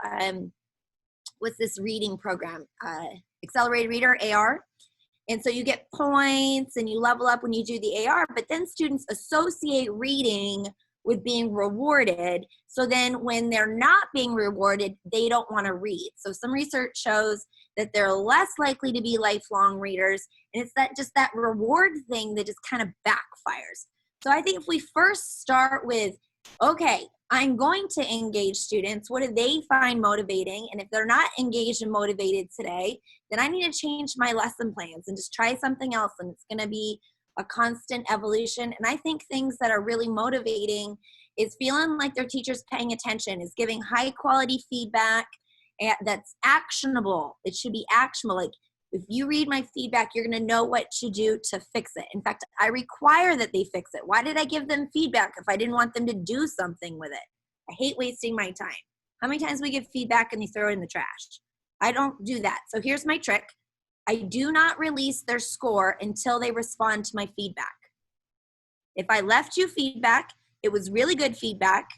what's this reading program? Accelerated Reader, AR. And so you get points and you level up when you do the AR, but then students associate reading with being rewarded. So then when they're not being rewarded, they don't want to read. So some research shows that they're less likely to be lifelong readers. And it's that reward thing that just kind of backfires. So I think if we first start with, okay, I'm going to engage students. What do they find motivating? And if they're not engaged and motivated today, then I need to change my lesson plans and just try something else. And it's going to be a constant evolution. And I think things that are really motivating is feeling like their teacher's paying attention, is giving high quality feedback that's actionable. It should be actionable. Like if you read my feedback, you're going to know what to do to fix it. In fact, I require that they fix it. Why did I give them feedback if I didn't want them to do something with it? I hate wasting my time. How many times we give feedback and they throw it in the trash? I don't do that. So here's my trick. I do not release their score until they respond to my feedback. If I left you feedback, it was really good feedback,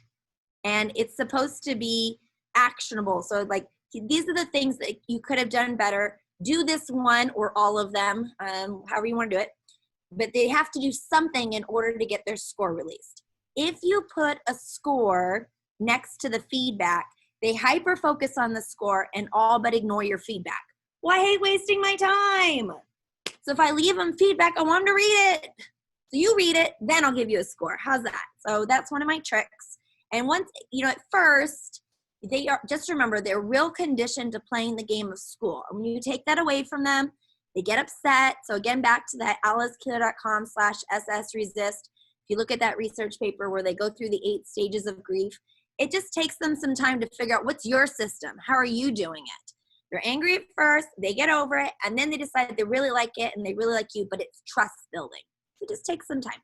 and it's supposed to be actionable. So like, these are the things that you could have done better. Do this one or all of them, however you want to do it. But they have to do something in order to get their score released. If you put a score next to the feedback, they hyper focus on the score and all but ignore your feedback. Well, I hate wasting my time. So if I leave them feedback, I want them to read it. So you read it, then I'll give you a score. How's that? So that's one of my tricks. And once, at first, they are, just remember, they're real conditioned to playing the game of school. And when you take that away from them, they get upset. So again, back to that alicekeeler.com/ssresist. If you look at that research paper where they go through the 8 stages of grief, it just takes them some time to figure out what's your system. How are you doing it? They're angry at first, they get over it, and then they decide they really like it and they really like you, but it's trust building. It just takes some time.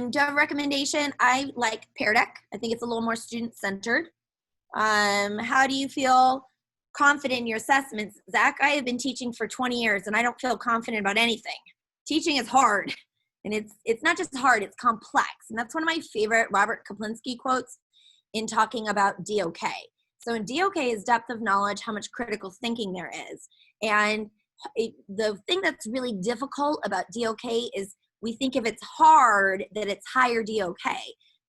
Do I have a recommendation? I like Pear Deck. I think it's a little more student-centered. How do you feel confident in your assessments? Zach, I have been teaching for 20 years and I don't feel confident about anything. Teaching is hard, and it's not just hard, it's complex. And that's one of my favorite Robert Kaplinski quotes in talking about DOK. So in DOK is depth of knowledge, how much critical thinking there is. And the thing that's really difficult about DOK is we think if it's hard that it's higher DOK.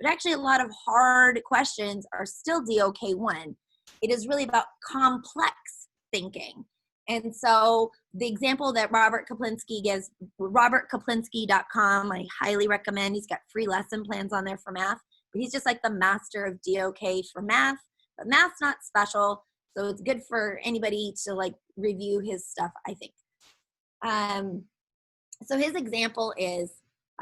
But actually a lot of hard questions are still DOK 1. It is really about complex thinking. And so the example that Robert Kaplinski gives, robertkaplinski.com, I highly recommend. He's got free lesson plans on there for math. But he's just like the master of DOK for math. But math's not special, so it's good for anybody to like review his stuff, I think. So his example is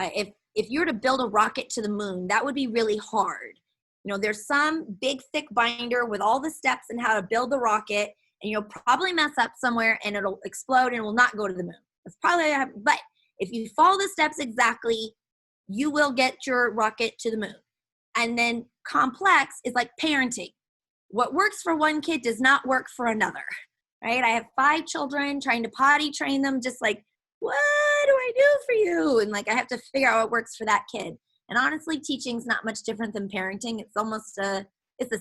if you were to build a rocket to the moon, that would be really hard. You know, there's some big thick binder with all the steps and how to build the rocket, and you'll probably mess up somewhere and it'll explode and it will not go to the moon. That's probably, but if you follow the steps exactly, you will get your rocket to the moon. And then complex is like parenting. What works for one kid does not work for another, right? I have 5 children, trying to potty train them, just like, what do I do for you? And like, I have to figure out what works for that kid. And honestly, teaching is not much different than parenting. It's almost it's the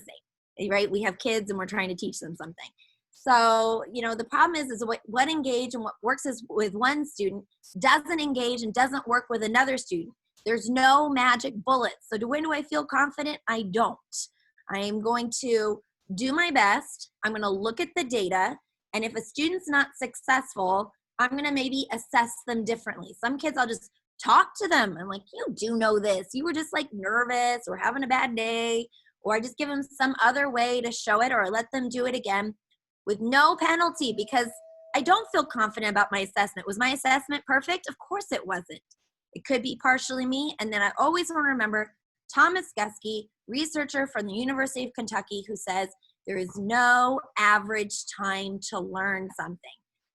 same, right? We have kids and we're trying to teach them something. So, you know, the problem is what engage and what works with one student doesn't engage and doesn't work with another student. There's no magic bullet. So when do I feel confident? I don't. I am going to do my best. I'm going to look at the data. And if a student's not successful, I'm going to maybe assess them differently. Some kids, I'll just talk to them. I'm like, you do know this. You were just like nervous or having a bad day. Or I just give them some other way to show it, or I let them do it again with no penalty, because I don't feel confident about my assessment. Was my assessment perfect? Of course it wasn't. It could be partially me. And then I always want to remember Thomas Guskey, researcher from the University of Kentucky, who says there is no average time to learn something.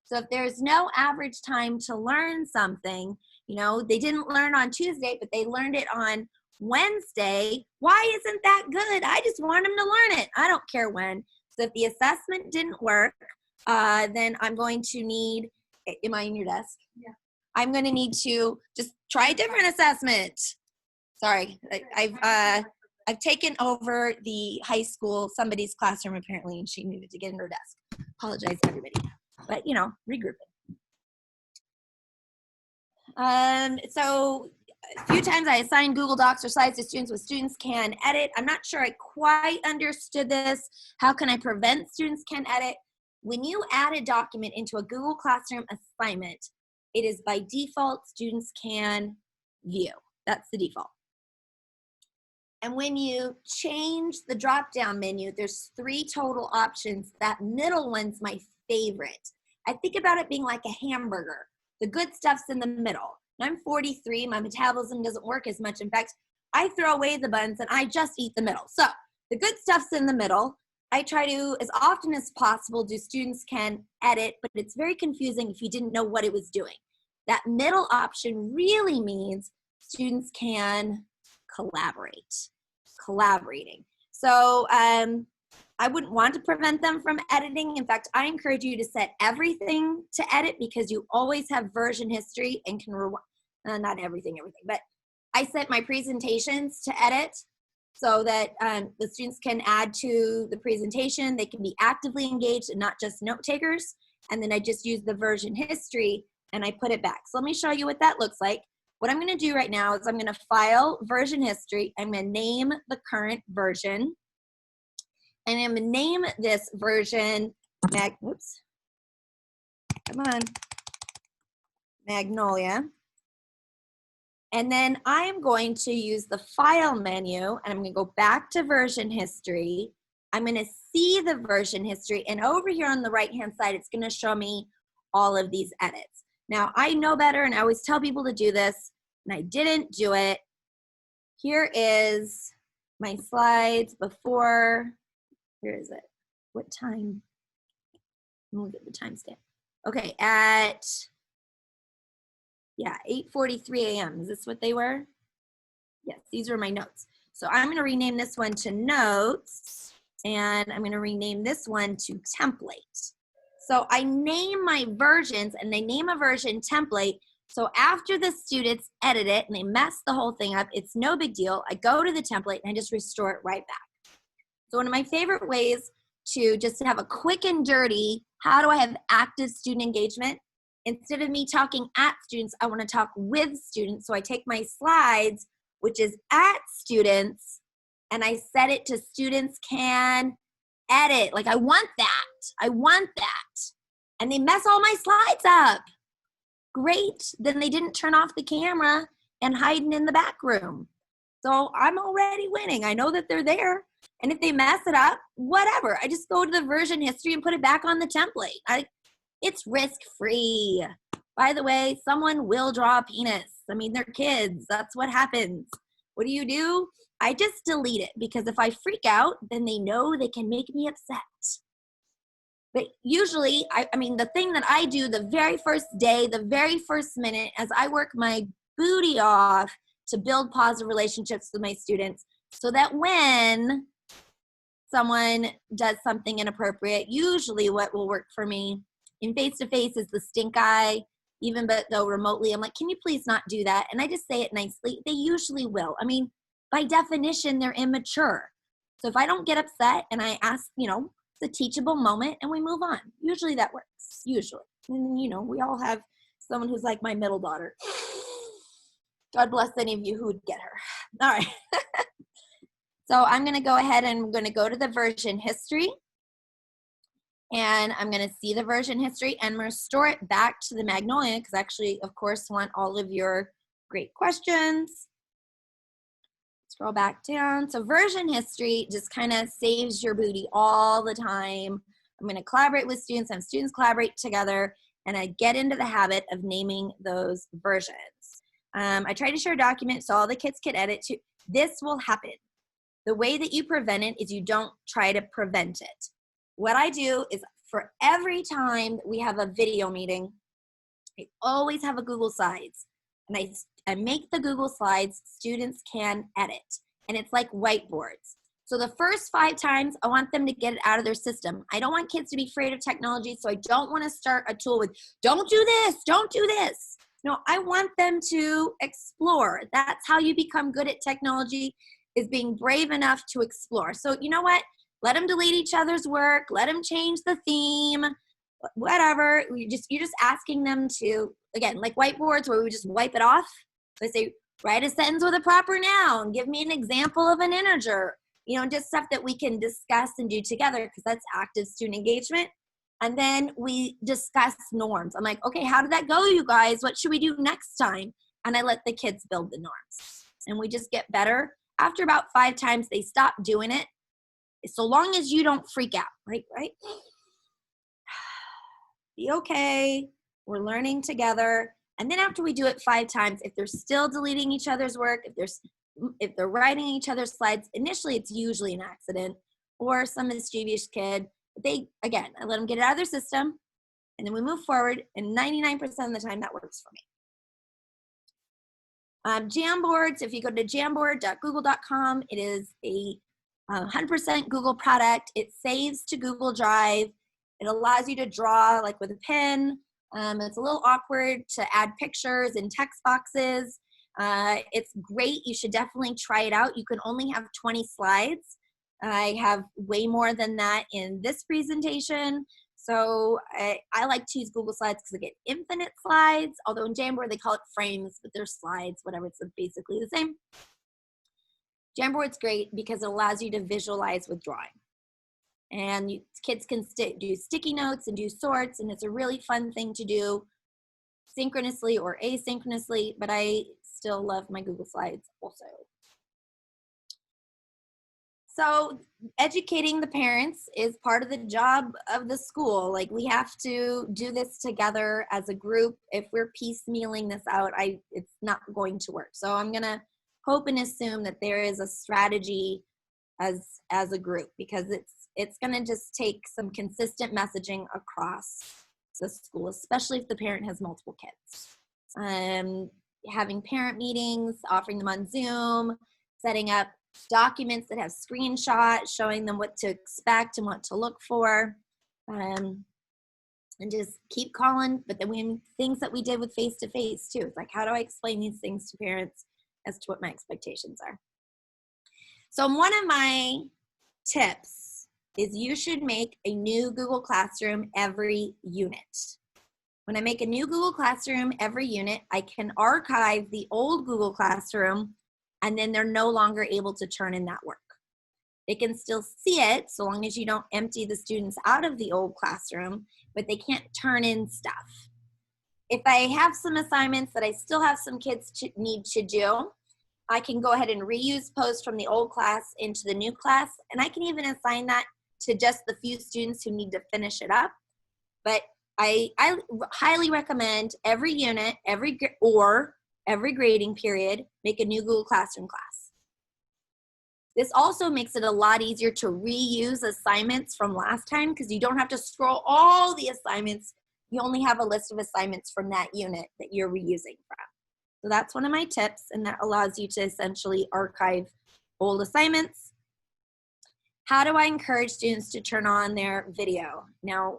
So if there's no average time to learn something, you know, they didn't learn on Tuesday, but they learned it on Wednesday. Why isn't that good? I just want them to learn it. I don't care when. So if the assessment didn't work, then I'm going to need, am I in your desk? Yeah. I'm going to need to just try a different assessment. Sorry, I've taken over the high school, somebody's classroom apparently, and she needed to get in her desk. Apologize to everybody, but you know, regrouping. So a few times I assign Google Docs or slides to students where students can edit. I'm not sure I quite understood this. How can I prevent students can edit? When you add a document into a Google Classroom assignment, it is by default students can view. That's the default. And when you change the drop-down menu, there's 3 total options. That middle one's my favorite. I think about it being like a hamburger. The good stuff's in the middle. And I'm 43, my metabolism doesn't work as much. In fact, I throw away the buns and I just eat the middle. So the good stuff's in the middle. I try to, as often as possible, do students can edit, but it's very confusing if you didn't know what it was doing. That middle option really means students can collaborating. So I wouldn't want to prevent them from editing. In fact, I encourage you to set everything to edit, because you always have version history and can not everything, but I set my presentations to edit so that the students can add to the presentation. They can be actively engaged and not just note takers. And then I just use the version history and I put it back. So let me show you what that looks like. What I'm going to do right now is I'm going to file version history. I'm going to name the current version. And I'm going to name this version Magnolia. And then I am going to use the file menu, and I'm going to go back to version history. I'm going to see the version history, and over here on the right-hand side, it's going to show me all of these edits. Now, I know better, and I always tell people to do this, and I didn't do it. Here is my slides before. Where is it? What time? Look at the timestamp. Okay, at 8:43 a.m. Is this what they were? Yes, these are my notes. So I'm going to rename this one to notes, and I'm going to rename this one to template. So I name my versions, and they name a version template. So after the students edit it and they mess the whole thing up, it's no big deal. I go to the template and I just restore it right back. So one of my favorite ways to just have a quick and dirty, how do I have active student engagement? Instead of me talking at students, I want to talk with students. So I take my slides, which is at students, and I set it to students can edit. Like I want that. and they mess all my slides up. Great, then they didn't turn off the camera and hiding in the back room. So I'm already winning. I know that they're there. And if they mess it up, whatever. I just go to the version history and put it back on the template. It's risk-free. By the way, someone will draw a penis. I mean, they're kids. That's what happens. What do? I just delete it because if I freak out, then they know they can make me upset. But usually, I mean, the thing that I do the very first day, the very first minute, as I work my booty off to build positive relationships with my students, so that when someone does something inappropriate, usually what will work for me in face-to-face is the stink eye, even but though remotely, I'm like, can you please not do that? And I just say it nicely. They usually will. I mean, by definition, they're immature. So if I don't get upset and I ask, it's a teachable moment and we move on. Usually that works, usually. And we all have someone who's like my middle daughter. God bless any of you who would get her. All right. So I'm going to go ahead and I'm going to go to the version history. And I'm going to see the version history and I'm going to store it back to the Magnolia because I actually, of course, want all of your great questions. Scroll back down. So version history just kind of saves your booty all the time. I'm going to collaborate with students, have students collaborate together, and I get into the habit of naming those versions. I try to share a document so all the kids can edit too. This will happen. The way that you prevent it is you don't try to prevent it. What I do is for every time we have a video meeting, I always have a Google Slides. And I make the Google Slides students can edit. And it's like whiteboards. So the first 5 times, I want them to get it out of their system. I don't want kids to be afraid of technology, so I don't want to start a tool with, don't do this, don't do this. No, I want them to explore. That's how you become good at technology, is being brave enough to explore. So you know what? Let them delete each other's work. Let them change the theme, whatever. You're just asking them to, again, like whiteboards where we just wipe it off. So I say, write a sentence with a proper noun. Give me an example of an integer. Just stuff that we can discuss and do together because that's active student engagement. And then we discuss norms. I'm like, okay, how did that go, you guys? What should we do next time? And I let the kids build the norms. And we just get better. After about 5 times, they stop doing it. So long as you don't freak out, right? Be okay. We're learning together. And then after we do it 5 times, if they're still deleting each other's work, if they're writing each other's slides, initially it's usually an accident or some mischievous kid. But I let them get it out of their system, and then we move forward, and 99% of the time that works for me. Jamboards, if you go to jamboard.google.com, it is a 100% Google product. It saves to Google Drive. It allows you to draw like with a pen. It's a little awkward to add pictures and text boxes. It's great. You should definitely try it out. You can only have 20 slides. I have way more than that in this presentation. So I like to use Google Slides because I get infinite slides, although in Jamboard they call it frames, but they're slides, whatever, it's basically the same. Jamboard's great because it allows you to visualize with drawing. And kids can do sticky notes and do sorts, and it's a really fun thing to do synchronously or asynchronously, but I still love my Google Slides also. So educating the parents is part of the job of the school. Like, we have to do this together as a group. If we're piecemealing this out, it's not going to work. So I'm gonna hope and assume that there is a strategy as a group, because it's gonna just take some consistent messaging across the school, especially if the parent has multiple kids. Having parent meetings, offering them on Zoom, setting up documents that have screenshots showing them what to expect and what to look for, and just keep calling. But then we things that we did with face-to-face too. It's like, how do I explain these things to parents as to what my expectations are? So one of my tips is you should make a new Google Classroom every unit. When I make a new Google Classroom every unit, I can archive the old Google Classroom, and then they're no longer able to turn in that work. They can still see it so long as you don't empty the students out of the old classroom, but they can't turn in stuff. If I have some assignments that I still have some kids need to do, I can go ahead and reuse posts from the old class into the new class, and I can even assign that to just the few students who need to finish it up. But I highly recommend every unit, every grading period, make a new Google Classroom class. This also makes it a lot easier to reuse assignments from last time because you don't have to scroll all the assignments. You only have a list of assignments from that unit that you're reusing from. So that's one of my tips, and that allows you to essentially archive old assignments. How do I encourage students to turn on their video? Now,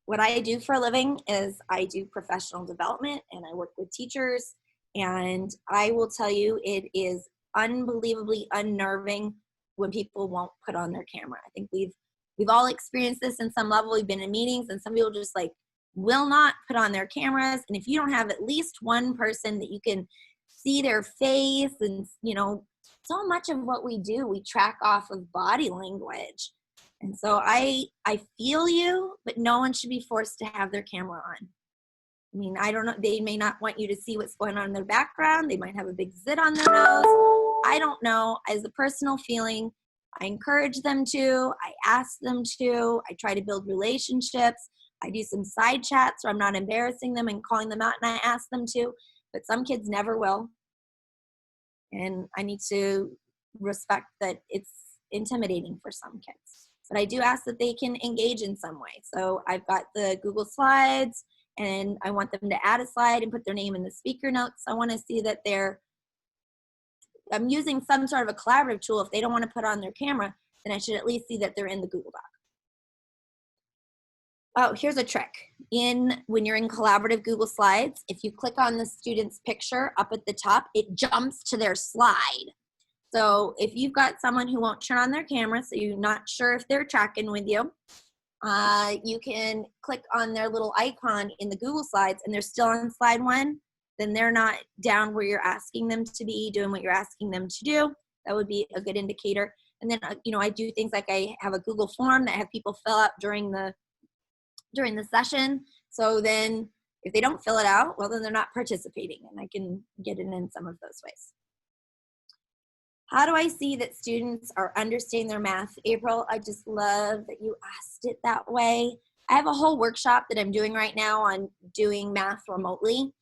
what I do for a living is I do professional development, and I work with teachers, and I will tell you it is unbelievably unnerving when people won't put on their camera. I think we've all experienced this in some level. We've been in meetings, and some people just like will not put on their cameras. And if you don't have at least one person that you can see their face, and you know, so much of what we do, we track off of body language. And so I feel you, but no one should be forced to have their camera on. I mean, I don't know, they may not want you to see what's going on in their background. They might have a big zit on their nose. I don't know. As a personal feeling, I encourage them to, I ask them to, I try to build relationships. I do some side chats where I'm not embarrassing them and calling them out, and I ask them to, but some kids never will. And I need to respect that it's intimidating for some kids. But I do ask that they can engage in some way. So I've got the Google Slides, and I want them to add a slide and put their name in the speaker notes. I want to see that I'm using some sort of a collaborative tool. If they don't want to put on their camera, then I should at least see that they're in the Google Doc. Oh, here's a trick. When you're in collaborative Google Slides, if you click on the student's picture up at the top, it jumps to their slide. So if you've got someone who won't turn on their camera, so you're not sure if they're tracking with you, you can click on their little icon in the Google Slides and they're still on slide 1, then they're not down where you're asking them to be, doing what you're asking them to do. That would be a good indicator. And then, I do things like I have a Google form that I have people fill out during the session. So then if they don't fill it out, well, then they're not participating, and I can get it in some of those ways. How do I see that students are understanding their math? April, I just love that you asked it that way. I have a whole workshop that I'm doing right now on doing math remotely.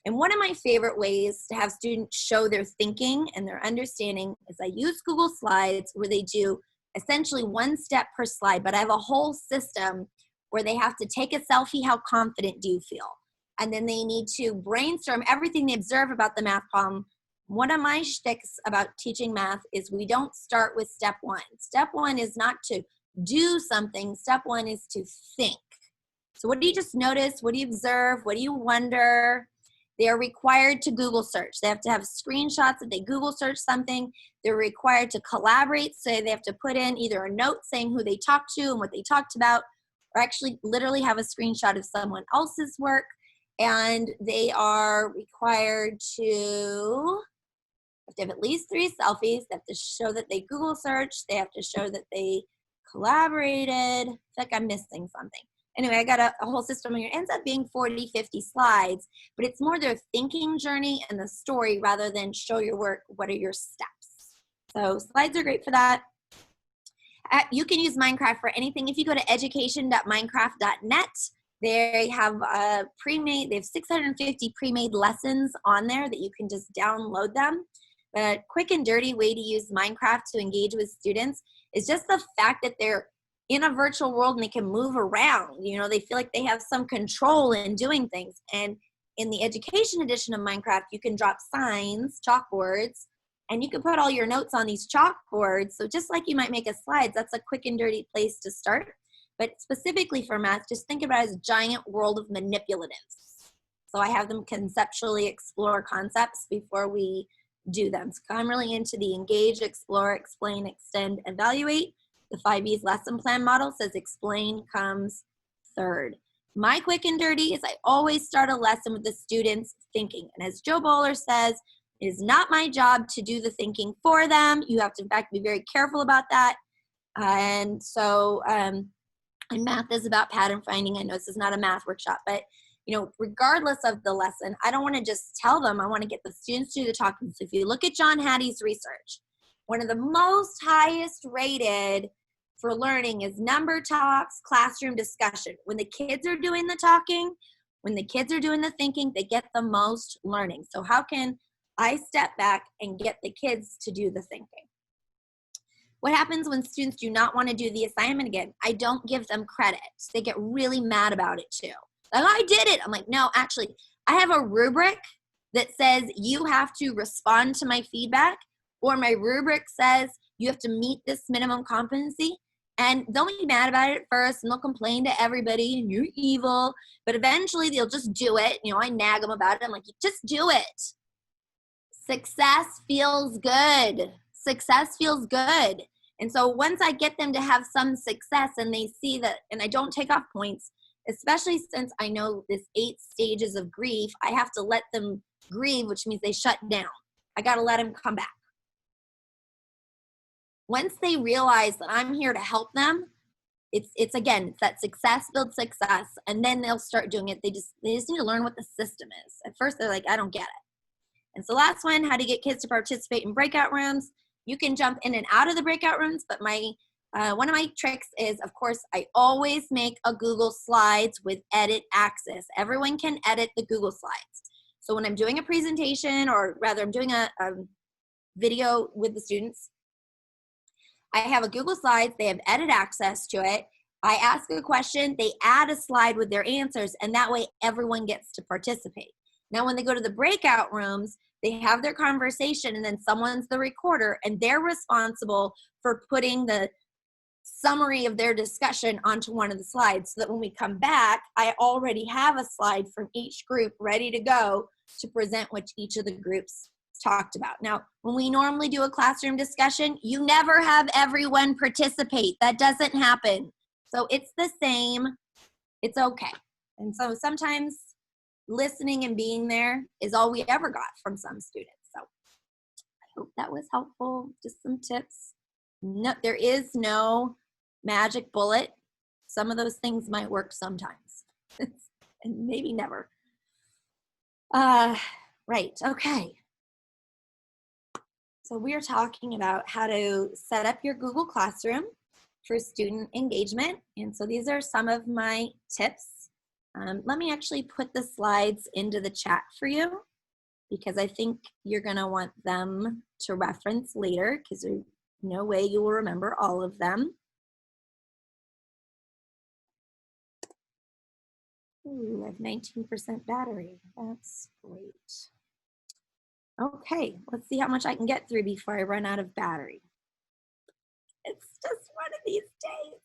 And one of my favorite ways to have students show their thinking and their understanding is I use Google Slides where they do essentially one step per slide, but I have a whole system where they have to take a selfie. How confident do you feel? And then they need to brainstorm everything they observe about the math problem. One of my shticks about teaching math is we don't start with step 1. Step 1 is not to do something. Step 1 is to think. So what do you just notice? What do you observe? What do you wonder? They are required to Google search. They have to have screenshots that they Google search something. They're required to collaborate. So they have to put in either a note saying who they talked to and what they talked about, or actually literally have a screenshot of someone else's work. And they are required to have at least 3 selfies. They have to show that they Google searched. They have to show that they collaborated. I feel like I'm missing something. Anyway, I got a whole system here. It ends up being 40, 50 slides, but it's more their thinking journey and the story rather than show your work, what are your steps. So slides are great for that. You can use Minecraft for anything. If you go to education.minecraft.net, they have they have 650 pre-made lessons on there that you can just download them. But a quick and dirty way to use Minecraft to engage with students is just the fact that they're in a virtual world and they can move around. They feel like they have some control in doing things. And in the education edition of Minecraft, you can drop signs, chalkboards, and you can put all your notes on these chalkboards. So just like you might make a slide, that's a quick and dirty place to start. But specifically for math, just think about it as a giant world of manipulatives. So I have them conceptually explore concepts before we do them. So I'm really into the engage, explore, explain, extend, evaluate. The 5E's lesson plan model says explain comes third. My quick and dirty is I always start a lesson with the students thinking. And as Joe Bowler says, it is not my job to do the thinking for them. You have to, in fact, be very careful about that. And so And math is about pattern finding. I know this is not a math workshop, but regardless of the lesson, I don't want to just tell them. I want to get the students to do the talking. So if you look at John Hattie's research, one of the most highest rated for learning is number talks, classroom discussion. When the kids are doing the talking, when the kids are doing the thinking, they get the most learning. So how can I step back and get the kids to do the thinking? What happens when students do not want to do the assignment again? I don't give them credit. They get really mad about it too. Like, I did it. I'm like, no, actually, I have a rubric that says you have to respond to my feedback, or my rubric says you have to meet this minimum competency. And they'll be mad about it at first, and they'll complain to everybody, and you're evil. But eventually, they'll just do it. I nag them about it. I'm like, just do it. Success feels good. Success feels good. And so once I get them to have some success and they see that, and I don't take off points, especially since I know this 8 stages of grief, I have to let them grieve, which means they shut down. I got to let them come back. Once they realize that I'm here to help them, it's that success builds success, and then they'll start doing it. They just need to learn what the system is. At first, they're like, I don't get it. And so last one, how to get kids to participate in breakout rooms. You can jump in and out of the breakout rooms, but one of my tricks is, of course, I always make a Google Slides with edit access. Everyone can edit the Google Slides. So when I'm doing a presentation, or rather I'm doing a video with the students, I have a Google Slides. They have edit access to it. I ask a question, they add a slide with their answers, and that way everyone gets to participate. Now, when they go to the breakout rooms, they have their conversation, and then someone's the recorder, and they're responsible for putting the summary of their discussion onto one of the slides, so that when we come back, I already have a slide from each group ready to go to present what each of the groups talked about. Now, when we normally do a classroom discussion, you never have everyone participate. That doesn't happen. So it's the same. It's okay. And so sometimes listening and being there is all we ever got from some students. So I hope that was helpful. Just some tips. No, there is no magic bullet. Some of those things might work sometimes, and maybe never. Right, okay. So we are talking about how to set up your Google Classroom for student engagement. And so these are some of my tips. Let me actually put the slides into the chat for you, because I think you're gonna want them to reference later, because there's no way you will remember all of them. Ooh, I have 19% battery. That's great. Okay, let's see how much I can get through before I run out of battery. It's just one of these days.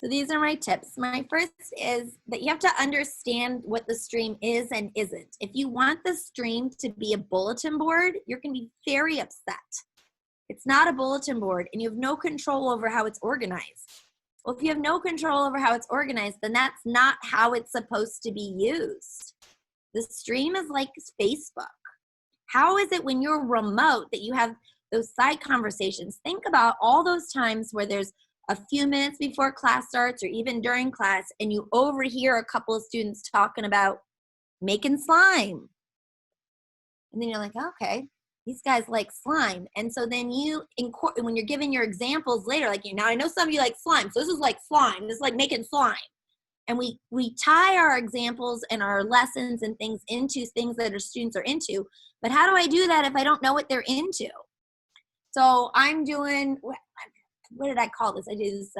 So these are my tips. My first is that you have to understand what the stream is and isn't. If you want the stream to be a bulletin board, you're going to be very upset. It's not a bulletin board, and you have no control over how it's organized. Well, if you have no control over how it's organized, then that's not how it's supposed to be used. The stream is like Facebook. How is it when you're remote that you have those side conversations? Think about all those times where there's a few minutes before class starts, or even during class, and you overhear a couple of students talking about making slime. And then you're like, okay, these guys like slime. And so then when you're giving your examples later, like, now I know some of you like slime, so this is like slime. This is like making slime. And we tie our examples and our lessons and things into things that our students are into. But how do I do that if I don't know what they're into? So I'm doing, what did I call this? I do this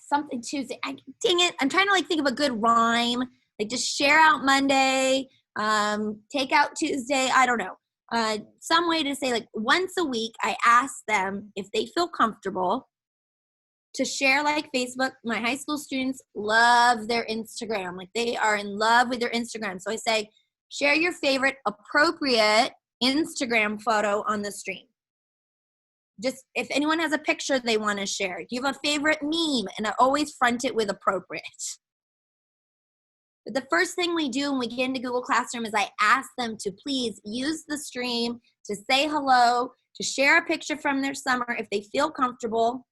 something Tuesday. Dang it, I'm trying to think of a good rhyme. Like, just share out Monday, take out Tuesday, I don't know. Some way to say, like, once a week, I ask them if they feel comfortable to share, like Facebook. My high school students love their Instagram. Like, they are in love with their Instagram. So I say, share your favorite appropriate Instagram photo on the stream. Just if anyone has a picture they want to share. Do you have a favorite meme? And I always front it with appropriate. But the first thing we do when we get into Google Classroom is I ask them to please use the stream to say hello, to share a picture from their summer if they feel comfortable.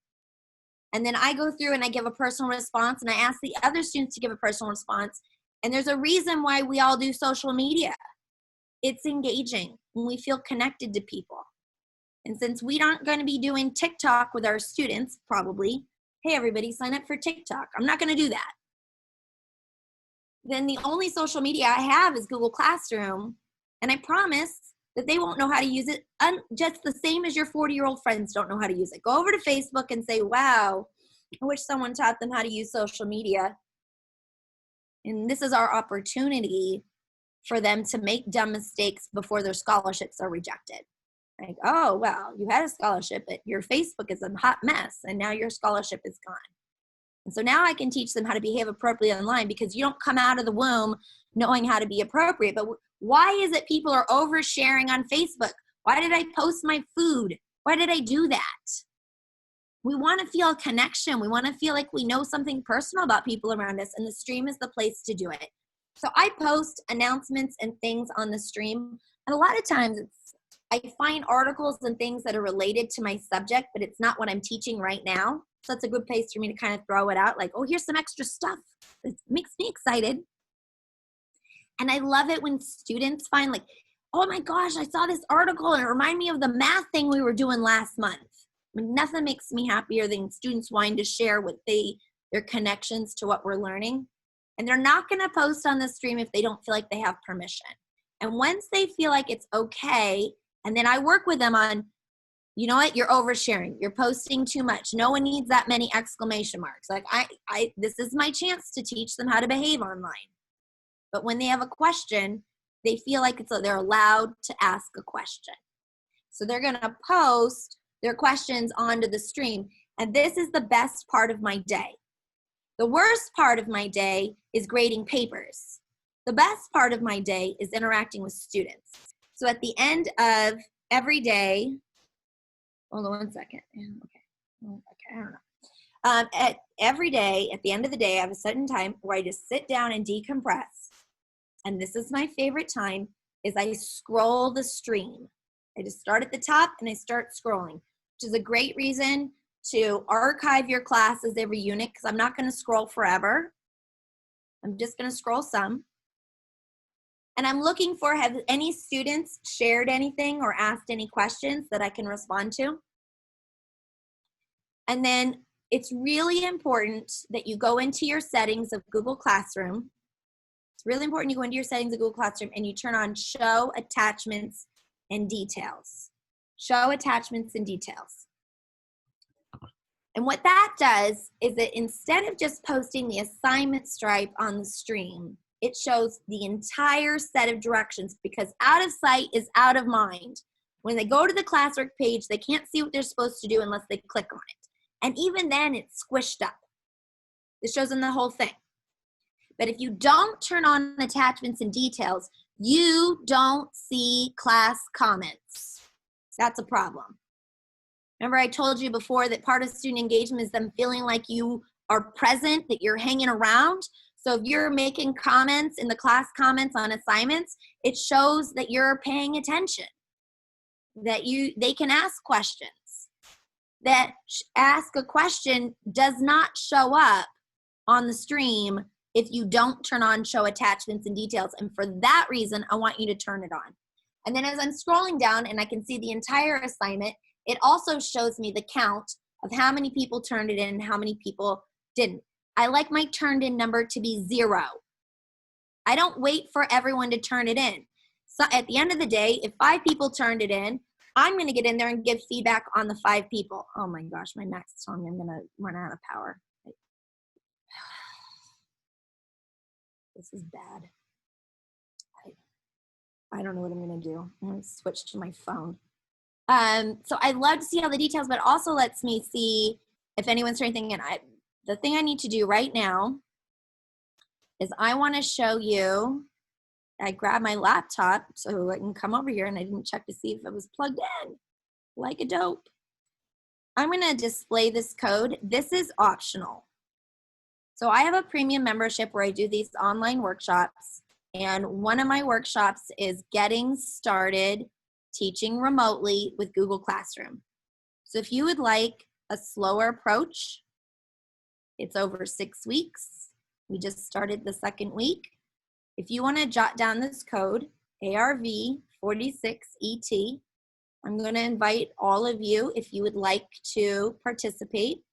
And then I go through and I give a personal response, and I ask the other students to give a personal response. And there's a reason why we all do social media. It's engaging when we feel connected to people. And since we aren't going to be doing TikTok with our students, probably, hey, everybody, sign up for TikTok. I'm not going to do that. Then the only social media I have is Google Classroom. And I promise that they won't know how to use it, just the same as your 40-year-old friends don't know how to use it. Go over to Facebook and say, wow, I wish someone taught them how to use social media. And this is our opportunity for them to make dumb mistakes before their scholarships are rejected. Like, oh, well, you had a scholarship, but your Facebook is a hot mess, and now your scholarship is gone. And so now I can teach them how to behave appropriately online, because you don't come out of the womb knowing how to be appropriate. But why is it people are oversharing on Facebook? Why did I post my food? Why did I do that? We want to feel a connection. We want to feel like we know something personal about people around us, and the stream is the place to do it. So I post announcements and things on the stream, and a lot of times I find articles and things that are related to my subject, but it's not what I'm teaching right now. So it's a good place for me to kind of throw it out, like, oh, here's some extra stuff. It makes me excited. And I love it when students find, like, oh my gosh, I saw this article and it reminded me of the math thing we were doing last month. I mean, nothing makes me happier than students wanting to share what their connections to what we're learning. And they're not going to post on the stream if they don't feel like they have permission. And once they feel like it's okay, and then I work with them on, you know what, you're oversharing. You're posting too much. No one needs that many exclamation marks. Like, this is my chance to teach them how to behave online. But when they have a question, they feel like they're allowed to ask a question. So they're going to post their questions onto the stream. And this is the best part of my day. The worst part of my day is grading papers. The best part of my day is interacting with students. So at the end of every day, hold on one second. Okay, I don't know. At every day, at the end of the day, I have a certain time where I just sit down and decompress. And this is my favorite time, is I scroll the stream. I just start at the top and I start scrolling, which is a great reason to archive your classes every unit, because I'm not going to scroll forever. I'm just going to scroll some. And I'm looking for, have any students shared anything or asked any questions that I can respond to? And then it's really important that you go into your settings of Google Classroom. It's really important you go into your settings of Google Classroom and you turn on Show Attachments and Details. Show Attachments and Details. And what that does is that instead of just posting the assignment stripe on the stream, it shows the entire set of directions, because out of sight is out of mind. When they go to the classwork page, they can't see what they're supposed to do unless they click on it. And even then, it's squished up. It shows them the whole thing. But if you don't turn on attachments and details, you don't see class comments. That's a problem. Remember, I told you before that part of student engagement is them feeling like you are present, that you're hanging around. So if you're making comments in the class comments on assignments, it shows that you're paying attention, that they can ask questions. That ask a question does not show up on the stream if you don't turn on Show Attachments and Details. And for that reason, I want you to turn it on. And then as I'm scrolling down and I can see the entire assignment, it also shows me the count of how many people turned it in and how many people didn't. I like my turned in number to be 0. I don't wait for everyone to turn it in. So at the end of the day, if 5 people turned it in, I'm going to get in there and give feedback on the 5 people. Oh my gosh, my Mac is telling me I'm going to run out of power. This is bad. I don't know what I'm going to do. I'm going to switch to my phone. So I love to see all the details, but it also lets me see if anyone's turned anything in. The thing I need to do right now is I want to show you. I grabbed my laptop so I can come over here, and I didn't check to see if it was plugged in like a dope. I'm going to display this code. This is optional. So I have a premium membership where I do these online workshops, and one of my workshops is getting started teaching remotely with Google Classroom. So if you would like a slower approach It's over 6 weeks. We just started the second week. If you want to jot down this code, ARV46ET, I'm going to invite all of you, if you would like to participate,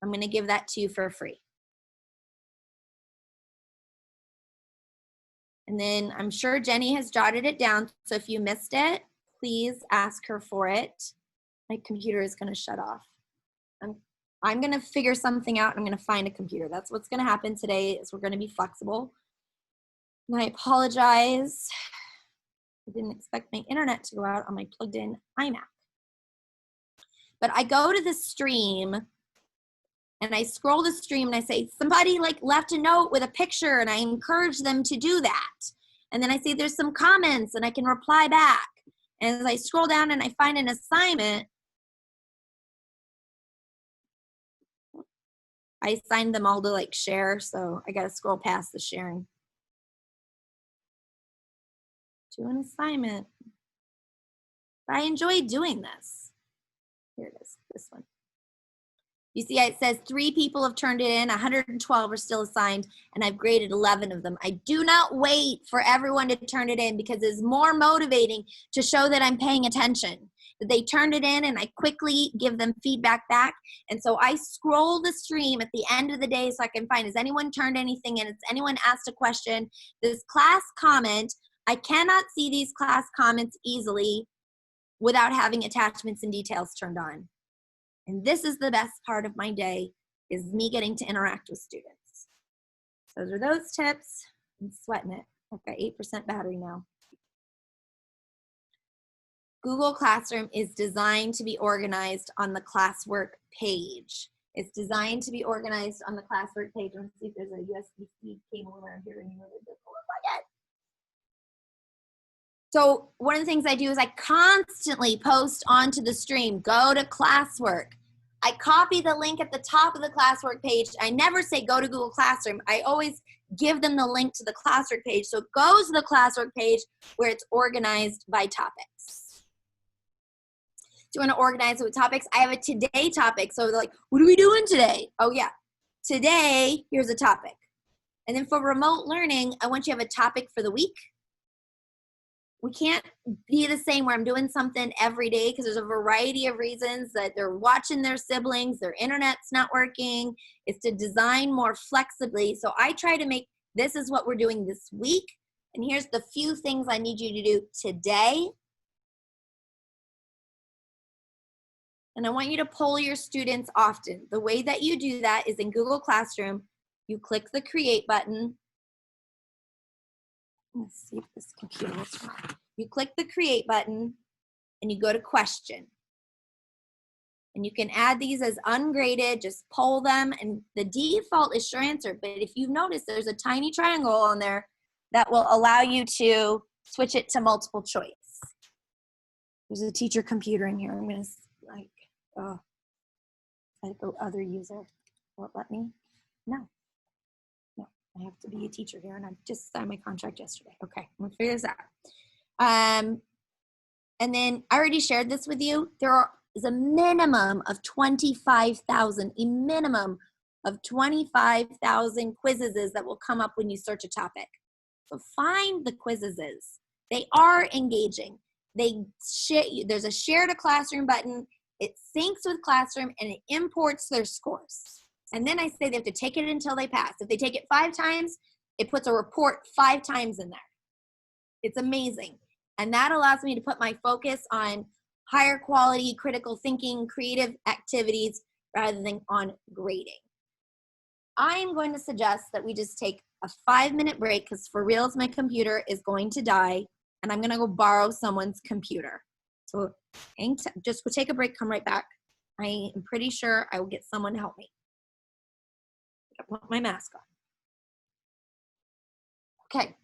I'm going to give that to you for free. And then I'm sure Jenny has jotted it down. So if you missed it, please ask her for it. My computer is going to shut off. I'm going to figure something out. I'm going to find a computer. That's what's going to happen today is we're going to be flexible. And I apologize. I didn't expect my internet to go out on my plugged in iMac. But I go to the stream and I scroll the stream and I say, somebody like left a note with a picture, and I encourage them to do that. And then I see there's some comments and I can reply back. And as I scroll down and I find an assignment, I assigned them all to like share, so I gotta scroll past the sharing. Do an assignment. I enjoy doing this. Here it is, this one. You see, it says 3 people have turned it in, 112 are still assigned, and I've graded 11 of them. I do not wait for everyone to turn it in because it's more motivating to show that I'm paying attention, that they turned it in, and I quickly give them feedback back. And so I scroll the stream at the end of the day so I can find, has anyone turned anything in? Has anyone asked a question? This class comment, I cannot see these class comments easily without having attachments and details turned on. And this is the best part of my day, is me getting to interact with students. So those are those tips. I'm sweating it. I've got 8% battery now. Google Classroom is designed to be organized on the classwork page. It's designed to be organized on the classwork page. Let's see if there's a USB-C cable around here and you really just pull it. So one of the things I do is I constantly post onto the stream, go to classwork. I copy the link at the top of the classwork page. I never say go to Google Classroom. I always give them the link to the classwork page. So it goes to the classwork page where it's organized by topics. Do you want to organize it with topics? I have a today topic. So they're like, what are we doing today? Oh yeah, today, here's a topic. And then for remote learning, I want you to have a topic for the week. We can't be the same where I'm doing something every day because there's a variety of reasons that they're watching their siblings, their internet's not working. It's to design more flexibly. So I try to make, this is what we're doing this week. And here's the few things I need you to do today. And I want you to poll your students often. The way that you do that is in Google Classroom. You click the create button. Let's see if this computer is wrong. You click the create button and you go to question. And you can add these as ungraded, just poll them, and the default is sure answer. But if you notice, there's a tiny triangle on there that will allow you to switch it to multiple choice. There's a teacher computer in here. I'm gonna like, oh, I go other user. Will it let me? No. I have to be a teacher here, and I just signed my contract yesterday. Okay, I'm gonna figure this out. And then I already shared this with you. There is a minimum of 25,000, a minimum of 25,000 quizzes that will come up when you search a topic. So find the quizzes. They are engaging. There's a share to classroom button. It syncs with Classroom and it imports their scores. And then I say they have to take it until they pass. If they take it 5 times, it puts a report 5 times in there. It's amazing. And that allows me to put my focus on higher quality, critical thinking, creative activities, rather than on grading. I am going to suggest that we just take a 5-minute break, because for reals, my computer is going to die, and I'm gonna go borrow someone's computer. So just go take a break, come right back. I am pretty sure I will get someone to help me. I put my mask on. Okay.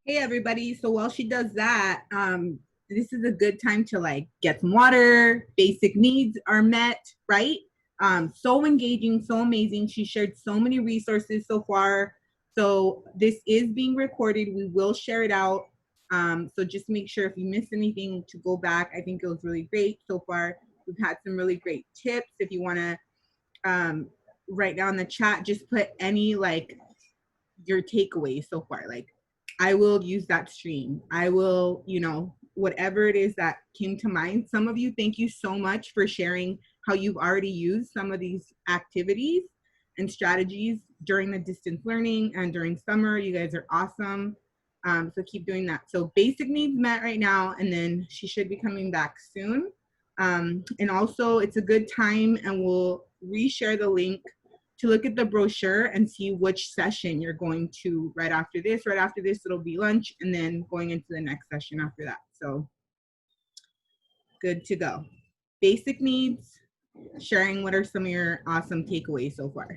Hey everybody, so while she does that, this is a good time to like get some water, basic needs are met, right? So engaging, so amazing. She shared so many resources so far. So this is being recorded. We will share it out. So just make sure if you missed anything to go back. I think it was really great so far. We've had some really great tips. If you want to write down in the chat, just put any like your takeaways so far. Like, I will use that stream. I will, you know, whatever it is that came to mind. Some of you, thank you so much for sharing how you've already used some of these activities and strategies during the distance learning and during summer. You guys are awesome. So keep doing that. So basic needs met right now, and then she should be coming back soon. And also it's a good time, and we'll reshare the link to look at the brochure and see which session you're going to right after this. Right after this, it'll be lunch, and then going into the next session after that. So good to go. Basic needs, sharing what are some of your awesome takeaways so far.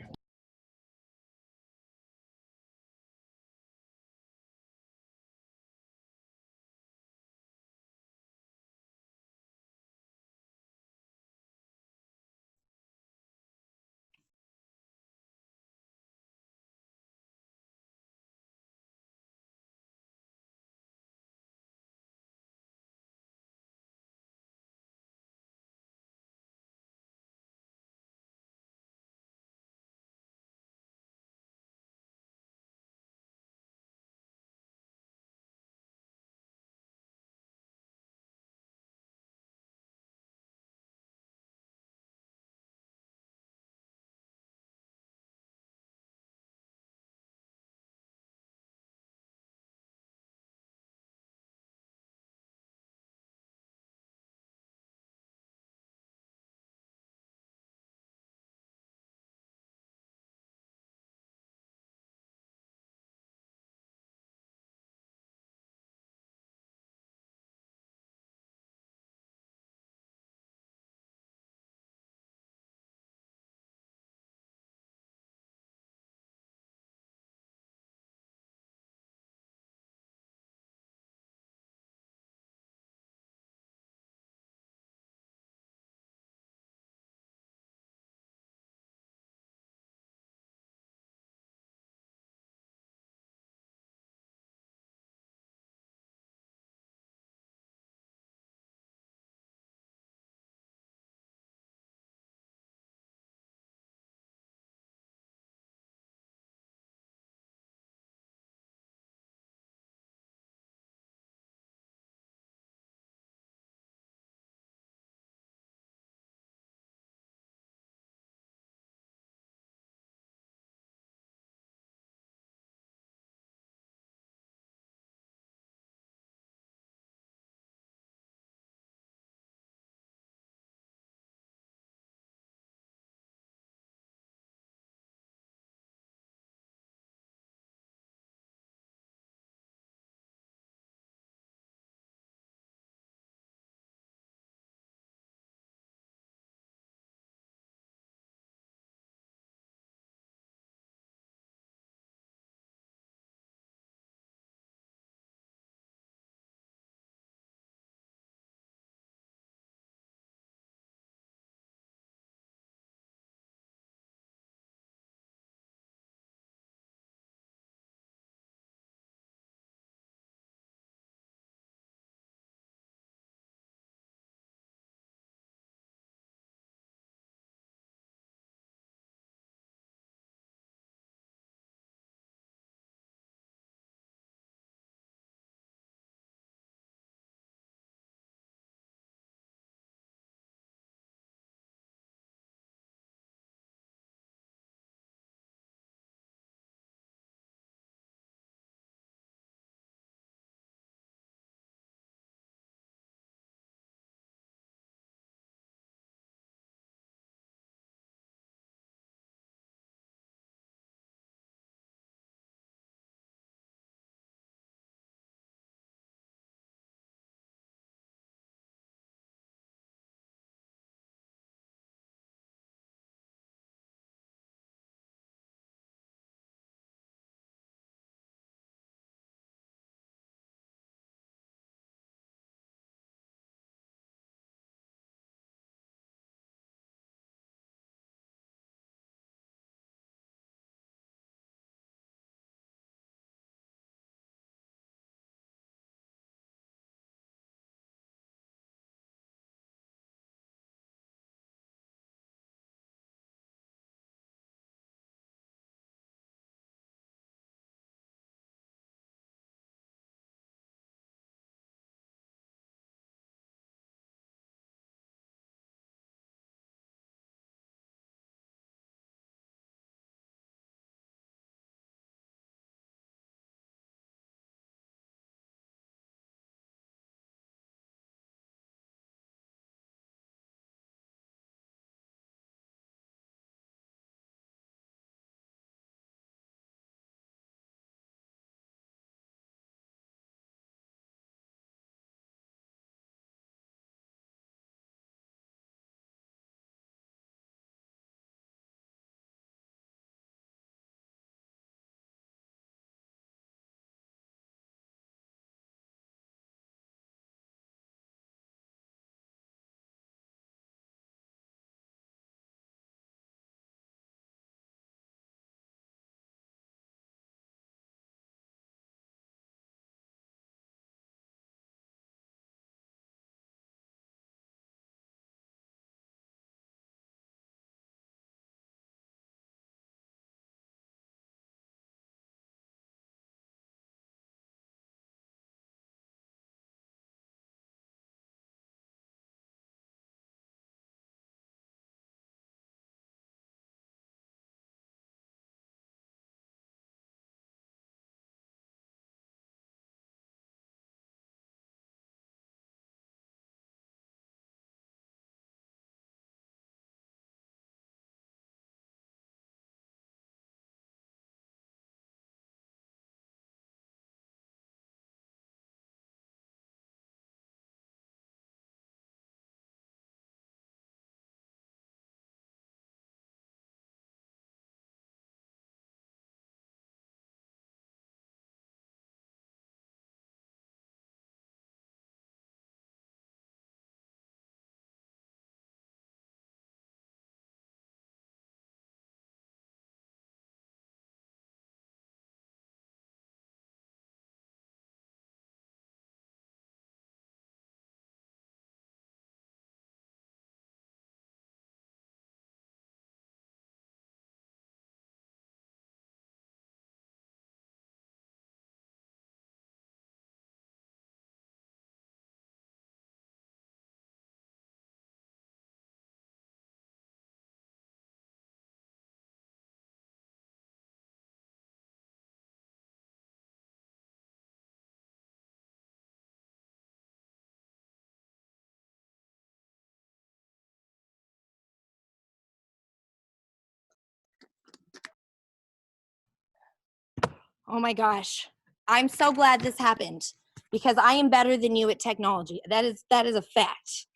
Oh my gosh. I'm so glad this happened because I am better than you at technology. That is a fact.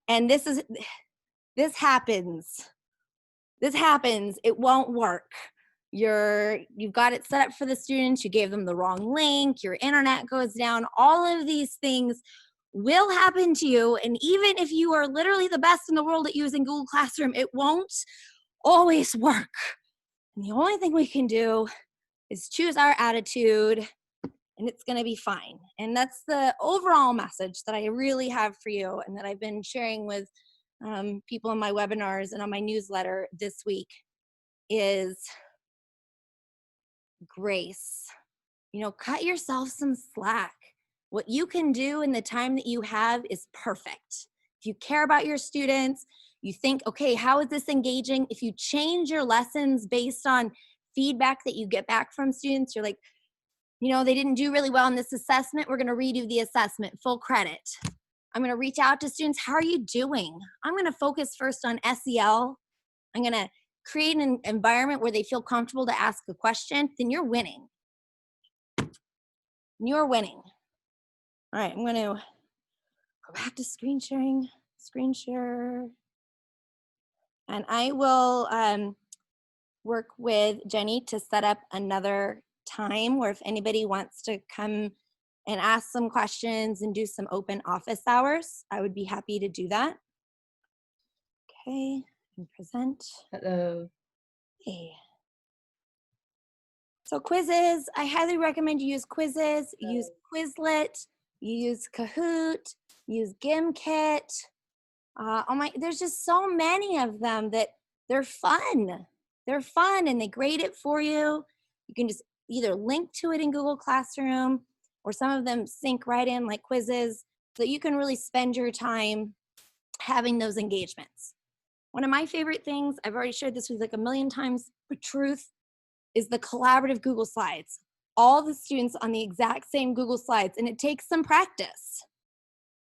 And this happens. This happens. It won't work. You've got it set up for the students. You gave them the wrong link. Your internet goes down. All of these things will happen to you. And even if you are literally the best in the world at using Google Classroom, it won't always work. And the only thing we can do is choose our attitude, and it's going to be fine. And that's the overall message that I really have for you and that I've been sharing with people in my webinars and on my newsletter this week is grace. You know, cut yourself some slack. What you can do in the time that you have is perfect. If you care about your students, you think, okay, how is this engaging? If you change your lessons based on feedback that you get back from students, you're like, you know, they didn't do really well in this assessment. We're going to redo the assessment, full credit. I'm going to reach out to students. How are you doing? I'm going to focus first on SEL. I'm going to create an environment where they feel comfortable to ask a question. Then you're winning. You're winning. All right, I'm going to go back to screen sharing, screen share. And I will work with Jenny to set up another time where if anybody wants to come and ask some questions and do some open office hours, I would be happy to do that. Okay, and present. Hello. Hey. So quizzes, I highly recommend you use quizzes, use Quizlet, you use Kahoot, use Gimkit. There's just so many of them that they're fun. They're fun and they grade it for you. You can just either link to it in Google Classroom or some of them sync right in like quizzes so that you can really spend your time having those engagements. One of my favorite things, I've already shared this with like a million times, but truth, is the collaborative Google Slides. All the students on the exact same Google Slides, and it takes some practice.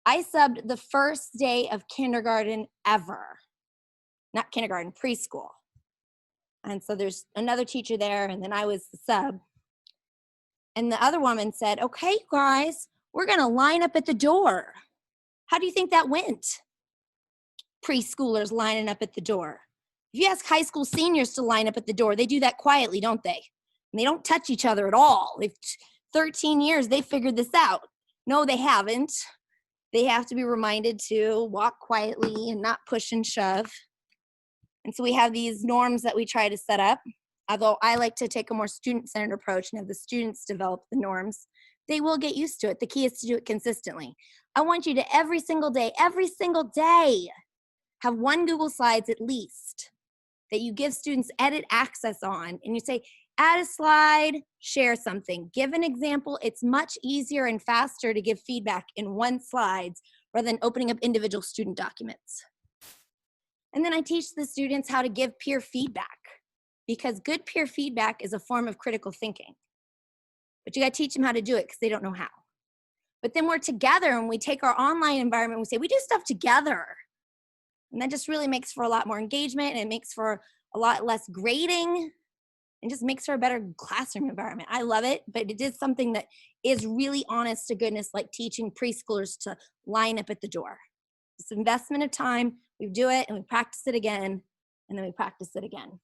I subbed the first day of kindergarten ever. Not kindergarten, preschool. And so there's another teacher there, and then I was the sub. And the other woman said, okay, guys, we're gonna line up at the door. How do you think that went? Preschoolers lining up at the door. If you ask high school seniors to line up at the door, they do that quietly, don't they? And they don't touch each other at all. They've 13 years, they figured this out. No, they haven't. They have to be reminded to walk quietly and not push and shove. And so we have these norms that we try to set up. Although I like to take a more student-centered approach and have the students develop the norms, they will get used to it. The key is to do it consistently. I want you to every single day, have one Google Slides at least that you give students edit access on, and you say, add a slide, share something, give an example. It's much easier and faster to give feedback in one slide rather than opening up individual student documents. And then I teach the students how to give peer feedback, because good peer feedback is a form of critical thinking. But you gotta teach them how to do it because they don't know how. But then we're together and we take our online environment and we say, we do stuff together. And that just really makes for a lot more engagement, and it makes for a lot less grading, and just makes for a better classroom environment. I love it, but it is something that is really honest to goodness, like teaching preschoolers to line up at the door. It's an investment of time. We do it and we practice it again, and then we practice it again.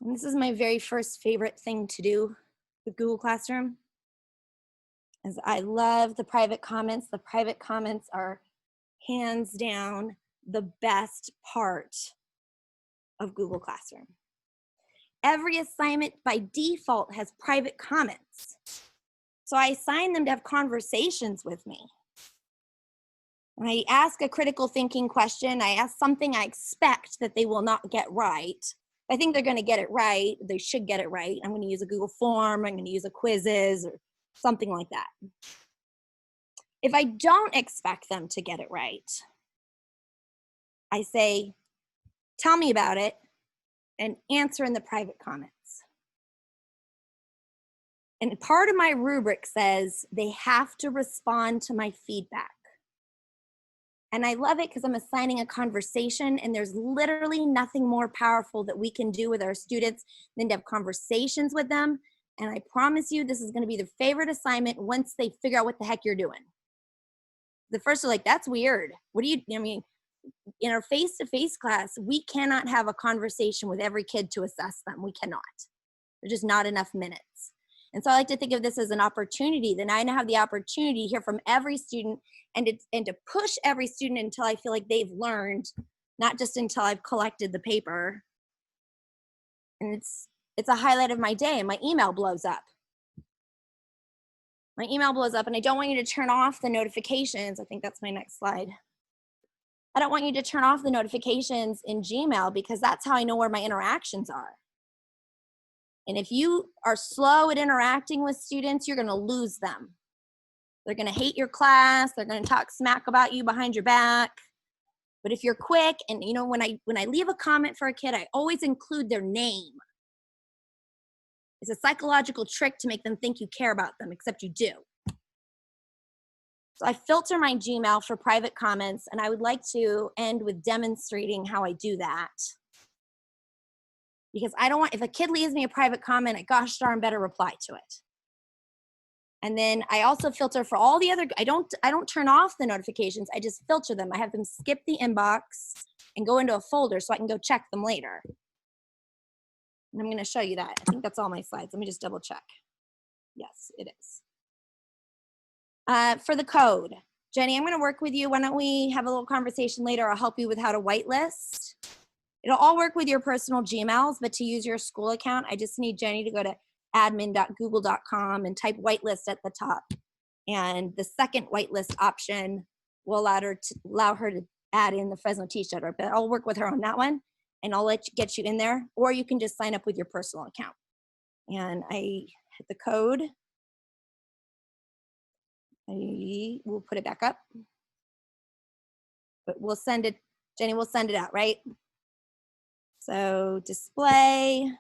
And this is my very first favorite thing to do with Google Classroom, is I love the private comments. The private comments are hands down the best part of Google Classroom. Every assignment by default has private comments. So I assign them to have conversations with me. And I ask a critical thinking question. I ask something I expect that they will not get right. I think they're going to get it right. They should get it right. I'm going to use a Google form. I'm going to use a quizzes or something like that. If I don't expect them to get it right, I say, tell me about it, and answer in the private comments. And part of my rubric says they have to respond to my feedback. And I love it because I'm assigning a conversation, and there's literally nothing more powerful that we can do with our students than to have conversations with them. And I promise you, this is going to be their favorite assignment once they figure out what the heck you're doing. The first are like, that's weird. What do you, I mean, in our face-to-face class, we cannot have a conversation with every kid to assess them. We cannot. There's just not enough minutes. And so I like to think of this as an opportunity. Then I now have the opportunity to hear from every student and to push every student until I feel like they've learned, not just until I've collected the paper. And it's a highlight of my day, and my email blows up. My email blows up, and I don't want you to turn off the notifications. I think that's my next slide. I don't want you to turn off the notifications in Gmail because that's how I know where my interactions are. And if you are slow at interacting with students, you're going to lose them. They're going to hate your class. They're going to talk smack about you behind your back. But if you're quick, and you know, when I leave a comment for a kid, I always include their name. It's a psychological trick to make them think you care about them, except you do. So I filter my Gmail for private comments, and I would like to end with demonstrating how I do that. Because I don't want, if a kid leaves me a private comment, I gosh darn better reply to it. And then I also filter for all the other, I don't turn off the notifications, I just filter them. I have them skip the inbox and go into a folder so I can go check them later. And I'm gonna show you that. I think that's all my slides. Let me just double check. Yes, it is. For the code, Jenny, I'm gonna work with you. Why don't we have a little conversation later? I'll help you with how to whitelist. It'll all work with your personal Gmails, but to use your school account, I just need Jenny to go to admin.google.com and type whitelist at the top. And the second whitelist option will allow her to add in the Fresno t-shirt. But I'll work with her on that one, and I'll get you in there, or you can just sign up with your personal account. And I hit the code. We'll put it back up. But we'll send it, Jenny, we'll send it out, right? So display,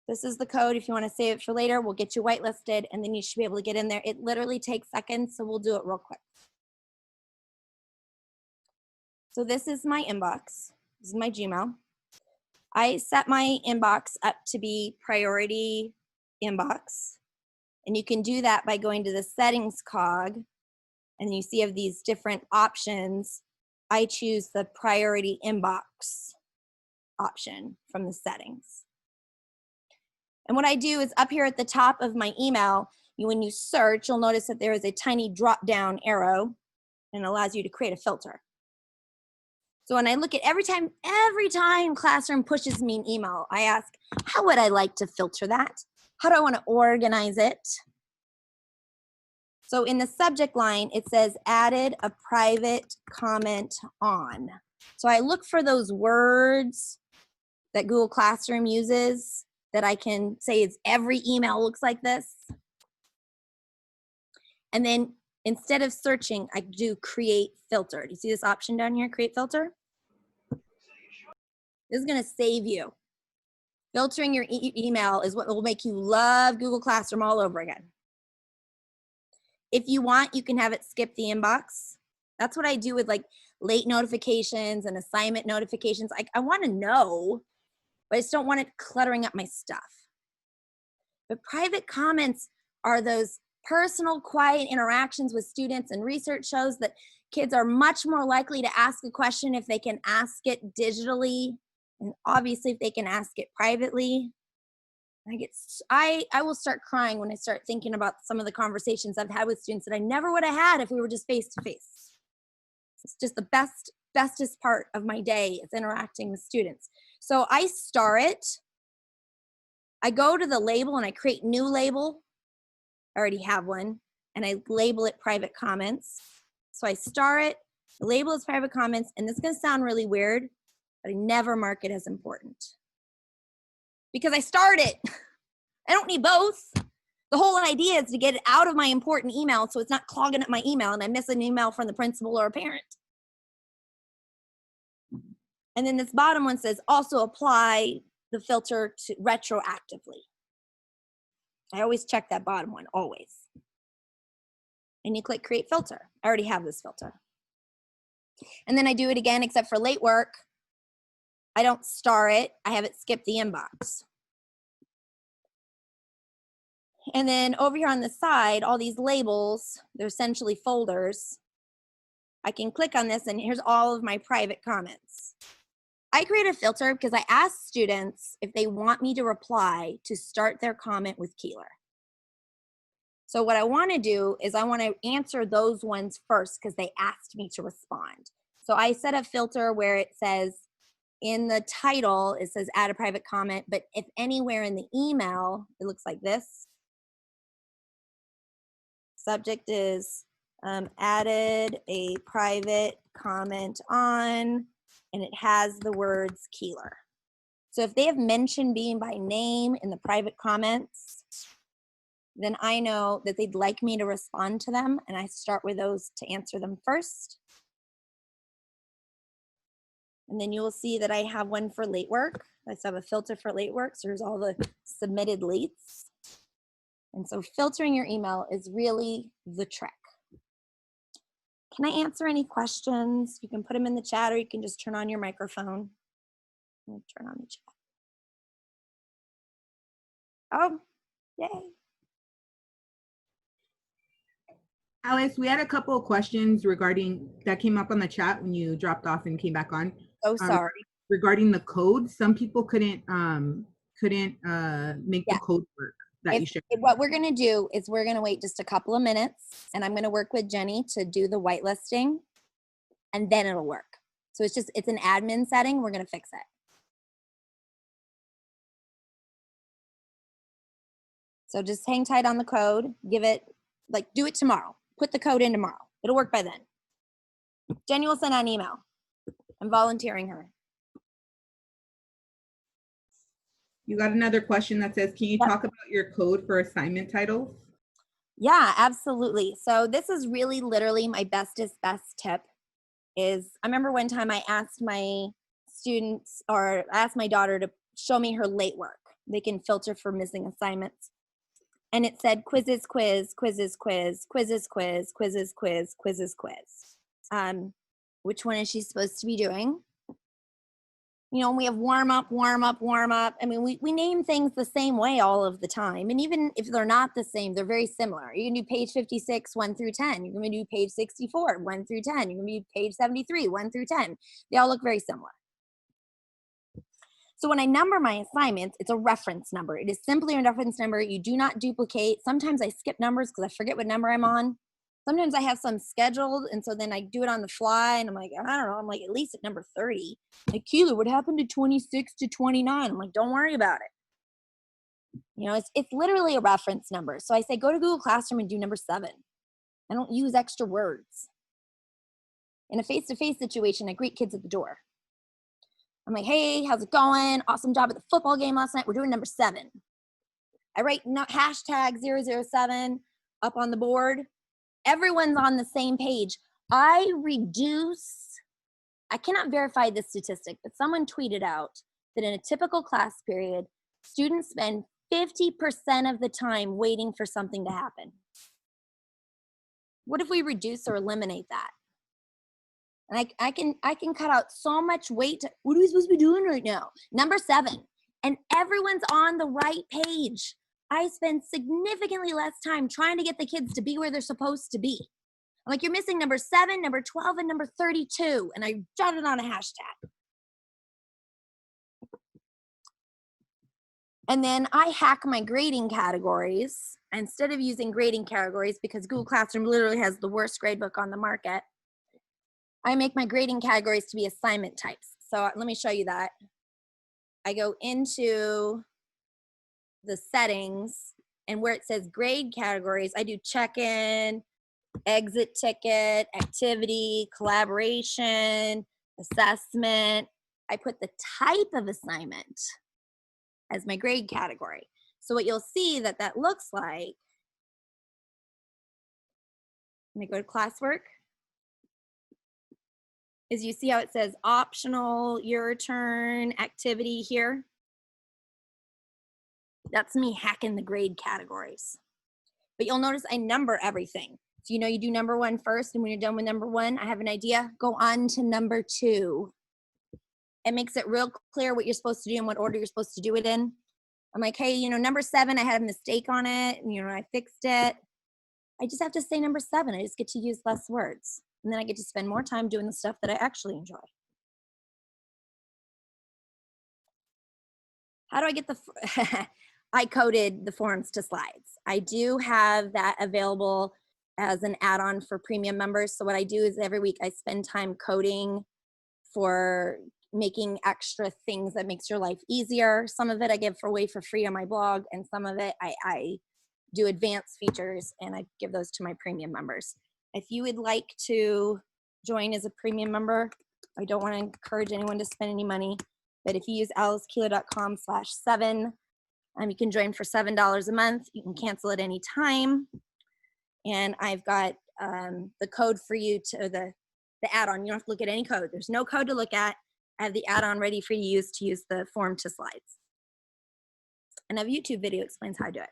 this is the code. If you want to save it for later, we'll get you whitelisted, and then you should be able to get in there. It literally takes seconds, so we'll do it real quick. So this is my inbox. This is my Gmail. I set my inbox up to be priority inbox. And you can do that by going to the settings cog, and you see of these different options. I choose the priority inbox option from the settings. And what I do is up here at the top of my email, when you search, you'll notice that there is a tiny drop down arrow, and it allows you to create a filter. So when I look at every time Classroom pushes me an email, I ask, how would I like to filter that? How do I want to organize it? So in the subject line, it says added a private comment on. So I look for those words that Google Classroom uses that I can say is every email looks like this. And then instead of searching, I do create filter. Do you see this option down here, create filter? This is gonna save you. Filtering your email is what will make you love Google Classroom all over again. If you want, you can have it skip the inbox. That's what I do with like late notifications and assignment notifications. I wanna know, but I just don't want it cluttering up my stuff. But private comments are those personal, quiet interactions with students, and research shows that kids are much more likely to ask a question if they can ask it digitally, and obviously if they can ask it privately. I will start crying when I start thinking about some of the conversations I've had with students that I never would have had if we were just face to face. It's just the bestest part of my day is interacting with students. So I star it. I go to the label and I create new label. I already have one, and I label it private comments. So I star it, the label is private comments, and this is gonna sound really weird, but I never mark it as important. Because I starred it. I don't need both. The whole idea is to get it out of my important email so it's not clogging up my email and I miss an email from the principal or a parent. And then this bottom one says also apply the filter to retroactively. I always check that bottom one, always. And you click create filter. I already have this filter. And then I do it again, except for late work. I don't star it. I have it skip the inbox. And then over here on the side, all these labels, they're essentially folders. I can click on this and here's all of my private comments. I create a filter because I ask students if they want me to reply to start their comment with Keeler. So what I want to do is I want to answer those ones first because they asked me to respond. So I set a filter where it says in the title, it says add a private comment, but if anywhere in the email, it looks like this. Subject is added a private comment on, and it has the words Keeler. So if they have mentioned me by name in the private comments, then I know that they'd like me to respond to them, and I start with those to answer them first. And then you will see that I have one for late work. I still have a filter for late work, so there's all the submitted lates. And so filtering your email is really the trick. Can I answer any questions? You can put them in the chat, or you can just turn on your microphone. I'm gonna turn on the chat. Oh, yay. Alice, we had a couple of questions regarding that came up on the chat when you dropped off and came back on. So sorry. Regarding the code, some people couldn't make the code work that you shared. What we're gonna do is we're gonna wait just a couple of minutes, and I'm gonna work with Jenny to do the whitelisting, and then it'll work. So it's an admin setting. We're gonna fix it. So just hang tight on the code. Give it, do it tomorrow. Put the code in tomorrow. It'll work by then. Jenny will send out an email. I'm volunteering her. You got another question that says, can you talk about your code for assignment titles? Yeah, absolutely. So this is really literally my bestest best tip is I remember one time I asked my students, or I asked my daughter to show me her late work. They can filter for missing assignments. And it said quizzes, quiz, quizzes, quiz, quizzes, quiz, quizzes, quiz, quizzes, quiz. Which one is she supposed to be doing? You know, we have warm up, warm up, warm up. I mean, we name things the same way all of the time. And even if they're not the same, they're very similar. You can do page 56, 1 through 10. You're going to do page 64, 1 through 10. You're going to do page 73, 1 through 10. They all look very similar. So when I number my assignments, it's a reference number. It is simply a reference number. You do not duplicate. Sometimes I skip numbers because I forget what number I'm on. Sometimes I have some scheduled, and so then I do it on the fly, and I'm like, I don't know. I'm like, at least at number 30. Like, Keeler, what happened to 26 to 29? I'm like, don't worry about it. You know, it's literally a reference number. So I say, go to Google Classroom and do number 7. I don't use extra words. In a face-to-face situation, I greet kids at the door. I'm like, hey, how's it going? Awesome job at the football game last night. We're doing number 7. I write hashtag 007 up on the board. Everyone's on the same page. I cannot verify this statistic, but someone tweeted out that in a typical class period, students spend 50% of the time waiting for something to happen. What if we reduce or eliminate that? And I can cut out so much weight. What are we supposed to be doing right now? Number 7. And everyone's on the right page. I spend significantly less time trying to get the kids to be where they're supposed to be. I'm like, you're missing number 7, number 12, and number 32. And I jotted on a hashtag. And then I hack my grading categories. Instead of using grading categories, because Google Classroom literally has the worst gradebook on the market, I make my grading categories to be assignment types. So let me show you that. I go into the settings, and where it says grade categories, I do check-in, exit ticket, activity, collaboration, assessment. I put the type of assignment as my grade category. So what you'll see that looks like, let me go to classwork, is you see how it says optional, your turn, activity here? That's me hacking the grade categories. But you'll notice I number everything. So you know you do number 1 first, and when you're done with number 1, I have an idea, go on to number 2. It makes it real clear what you're supposed to do and what order you're supposed to do it in. I'm like, hey, you know, number 7, I had a mistake on it, and you know, I fixed it. I just have to say number 7. I just get to use less words. And then I get to spend more time doing the stuff that I actually enjoy. How do I get the, I coded the forms to slides. I do have that available as an add-on for premium members. So what I do is every week I spend time coding for making extra things that makes your life easier. Some of it I give away for free on my blog, and some of it I do advanced features and I give those to my premium members. If you would like to join as a premium member, I don't want to encourage anyone to spend any money, but if you use alicekeeler.com/7, you can join for $7 a month. You can cancel at any time. And I've got the code for you to the add-on. You don't have to look at any code. There's no code to look at. I have the add-on ready for you to use the form to slides. And I have a YouTube video explains how to do it.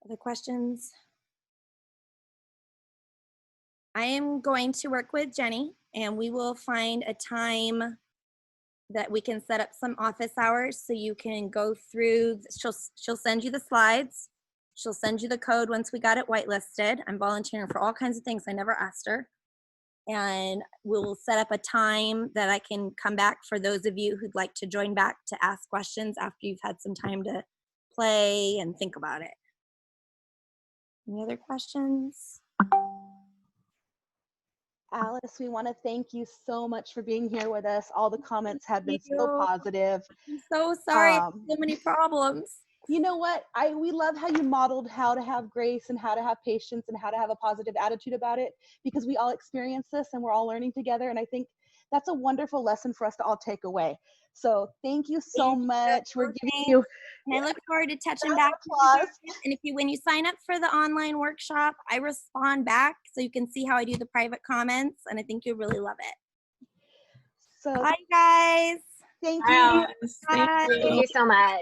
Other questions? I am going to work with Jenny, and we will find a time that we can set up some office hours so you can go through. She'll send you the slides. She'll send you the code once we got it whitelisted. I'm volunteering for all kinds of things I never asked her. And we'll set up a time that I can come back for those of you who'd like to join back to ask questions after you've had some time to play and think about it. Any other questions? Alice, we want to thank you so much for being here with us. All the comments have been so you. positive. I'm so sorry. So many problems. You know what? We love how you modeled how to have grace and how to have patience and how to have a positive attitude about it, because we all experience this and we're all learning together. And I think that's a wonderful lesson for us to all take away. So thank you so much. We're giving you. And I look forward to touching back. And when you sign up for the online workshop, I respond back so you can see how I do the private comments, and I think you'll really love it. So bye, guys. Thank Bye, you. Alice. Thank Bye. you. Thank you so much.